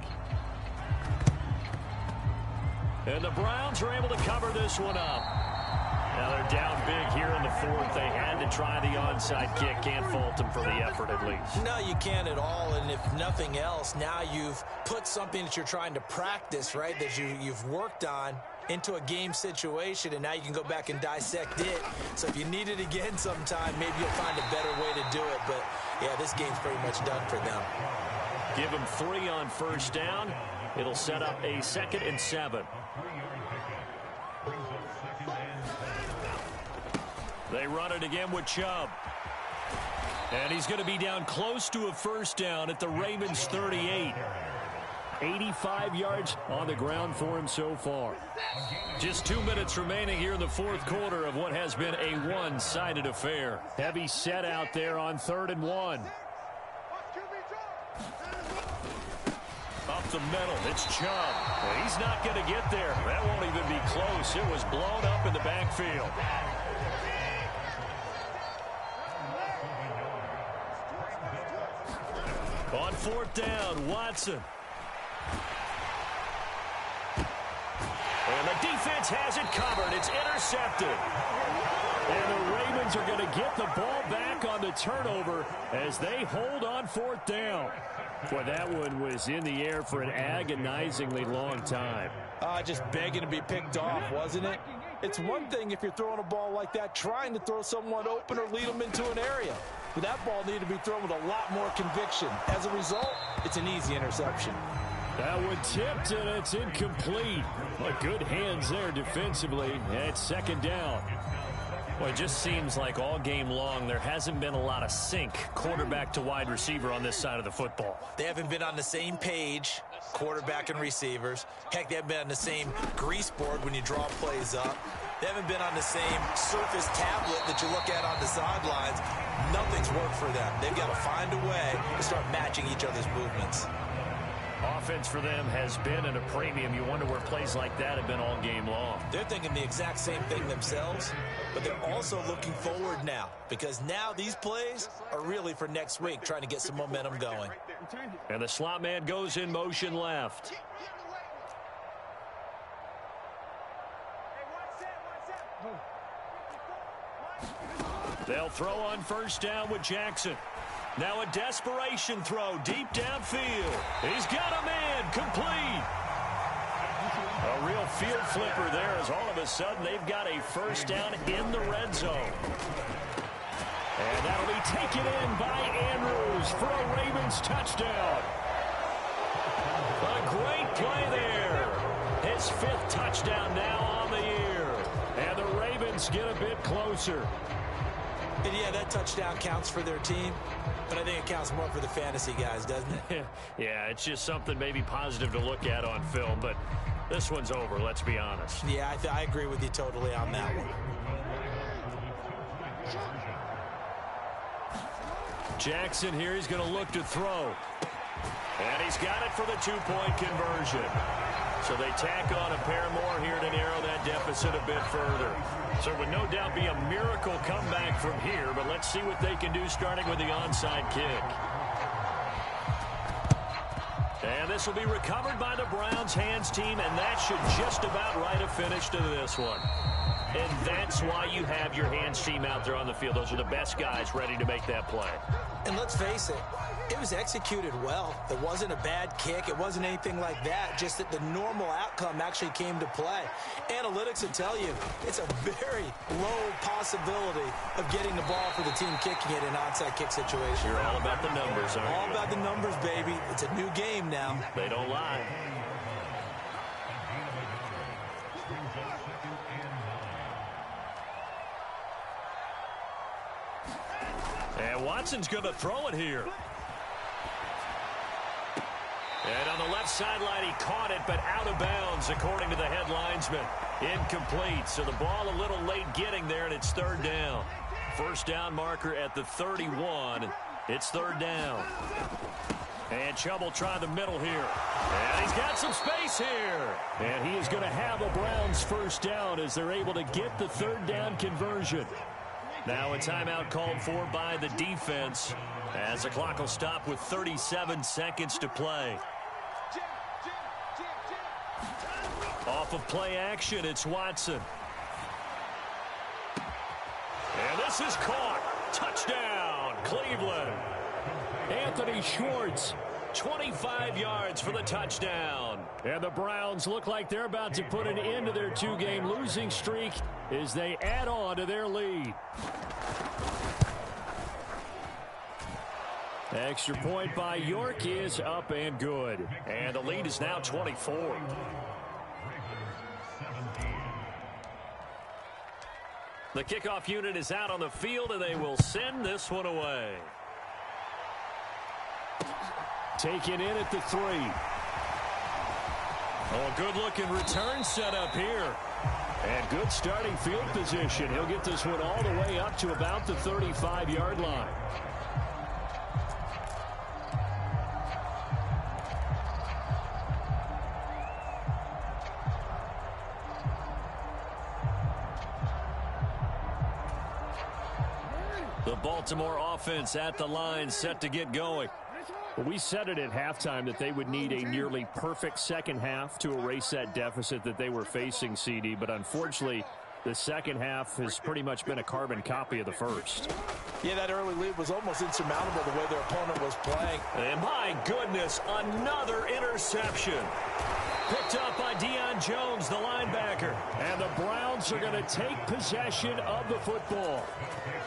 And the Browns are able to cover this one up. Now they're down big here in the fourth. They had to try the onside kick. Can't fault them for the effort at least. No, you can't at all. And if nothing else, now you've put something that you're trying to practice, right, that you've worked on into a game situation, and now you can go back and dissect it. So if you need it again sometime, maybe you'll find a better way to do it. But, yeah, this game's pretty much done for them. Give them 3 on first down. It'll set up a 2nd and 7. They run it again with Chubb. And he's going to be down close to a first down at the Ravens 38. 85 yards on the ground for him so far. Just 2 minutes remaining here in the fourth quarter of what has been a one-sided affair. Heavy set out there on 3rd and 1. Up the middle, it's Chubb. Well, he's not going to get there. That won't even be close. It was blown up in the backfield. On 4th down, Watson. And the defense has it covered. It's intercepted. And the Ravens are going to get the ball back on the turnover as they hold on 4th down. Boy, that one was in the air for an agonizingly long time. Just begging to be picked off, wasn't it? It's one thing if you're throwing a ball like that, trying to throw someone open or lead them into an area. But that ball needed to be thrown with a lot more conviction. As a result, it's an easy interception. That one tipped, and it's incomplete. Well, good hands there defensively. And it's 2nd down. Well, it just seems like all game long there hasn't been a lot of sync quarterback to wide receiver on this side of the football. They haven't been on the same page, quarterback and receivers. Heck, they haven't been on the same grease board when you draw plays up. They haven't been on the same surface tablet that you look at on the sidelines. Nothing's worked for them. They've got to find a way to start matching each other's movements. Offense for them has been at a premium. You wonder where plays like that have been all game long. They're thinking the exact same thing themselves, but they're also looking forward now because now these plays are really for next week, trying to get some momentum going. And the slot man goes in motion left. They'll throw on 1st down with Jackson. Now a desperation throw deep downfield. He's got a man complete. A real field flipper there as all of a sudden they've got a 1st down in the red zone. And that'll be taken in by Andrews for a Ravens touchdown. A great play there. His 5th touchdown now on the year. And the Ravens get a bit closer. And yeah, that touchdown counts for their team, but I think it counts more for the fantasy guys, doesn't it? Yeah, it's just something maybe positive to look at on film, but this one's over, let's be honest. Yeah, I agree with you totally on that one. Jackson here, he's going to look to throw. And he's got it for the 2-point conversion. So they tack on a pair more here to narrow that deficit a bit further. So it would no doubt be a miracle comeback from here, but let's see what they can do starting with the onside kick. And this will be recovered by the Browns hands team, and that should just about write a finish to this one. And that's why you have your hands team out there on the field. Those are the best guys ready to make that play. And let's face it, it was executed well. It wasn't a bad kick. It wasn't anything like that. Just that the normal outcome actually came to play. Analytics will tell you it's a very low possibility of getting the ball for the team kicking it in an onside kick situation. You're all about the numbers, aren't you? All about the numbers, baby. It's a new game now. They don't lie. And Watson's going to throw it here. And on the left sideline, he caught it, but out of bounds, according to the head linesman. Incomplete, so the ball a little late getting there, and it's 3rd down. 1st down marker at the 31. It's 3rd down. And Chubb will try the middle here. And he's got some space here. And he is going to have a Browns 1st down as they're able to get the 3rd down conversion. Now a timeout called for by the defense as the clock will stop with 37 seconds to play. Off of play action, it's Watson. And this is caught. Touchdown, Cleveland. Anthony Schwartz, 25 yards for the touchdown. And the Browns look like they're about to put an end to their 2-game losing streak as they add on to their lead. Extra point by York is up and good. And the lead is now 24. The kickoff unit is out on the field, and they will send this one away. Taken in at the 3. Oh, good-looking return set up here. And good starting field position. He'll get this one all the way up to about the 35-yard line. The Baltimore offense at the line, set to get going. We said it at halftime that they would need a nearly perfect second half to erase that deficit that they were facing, CD. But unfortunately, the second half has pretty much been a carbon copy of the first. Yeah, that early lead was almost insurmountable the way their opponent was playing. And my goodness, another interception. Picked up by Deion Jones, the linebacker. And the Browns are going to take possession of the football.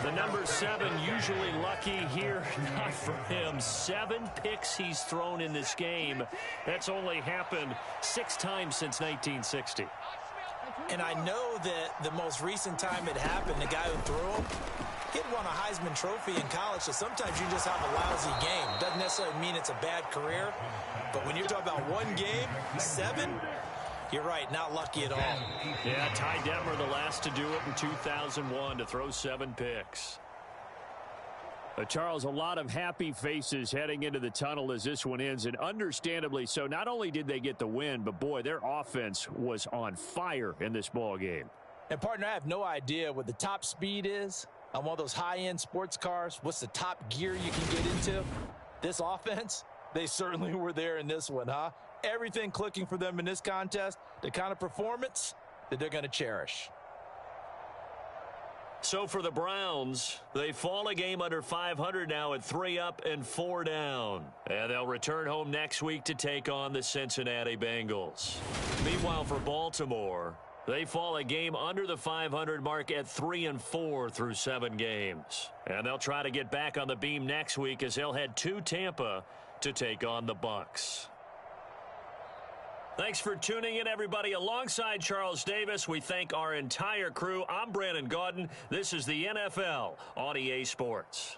The number 7 usually lucky here. Not for him. 7 picks he's thrown in this game. That's only happened 6 times since 1960. And I know that the most recent time it happened, the guy who threw him, he'd won a Heisman Trophy in college, so sometimes you just have a lousy game. Doesn't necessarily mean it's a bad career, but when you're talking about one game, 7, you're right, not lucky at all. Yeah, Ty Detmer, the last to do it in 2001, to throw 7 picks. Charles, a lot of happy faces heading into the tunnel as this one ends, and understandably so. Not only did they get the win, but, boy, their offense was on fire in this ball game. And, partner, I have no idea what the top speed is on one of those high-end sports cars. What's the top gear you can get into? This offense, they certainly were there in this one, huh? Everything clicking for them in this contest, the kind of performance that they're going to cherish. So for the Browns, they fall a game under 500 now at 3 up and 4 down. And they'll return home next week to take on the Cincinnati Bengals. Meanwhile, for Baltimore, they fall a game under the 500 mark at 3 and 4 through 7 games. And they'll try to get back on the beam next week as they'll head to Tampa to take on the Bucs. Thanks for tuning in, everybody. Alongside Charles Davis, we thank our entire crew. I'm Brandon Gaudin. This is the NFL on EA Sports.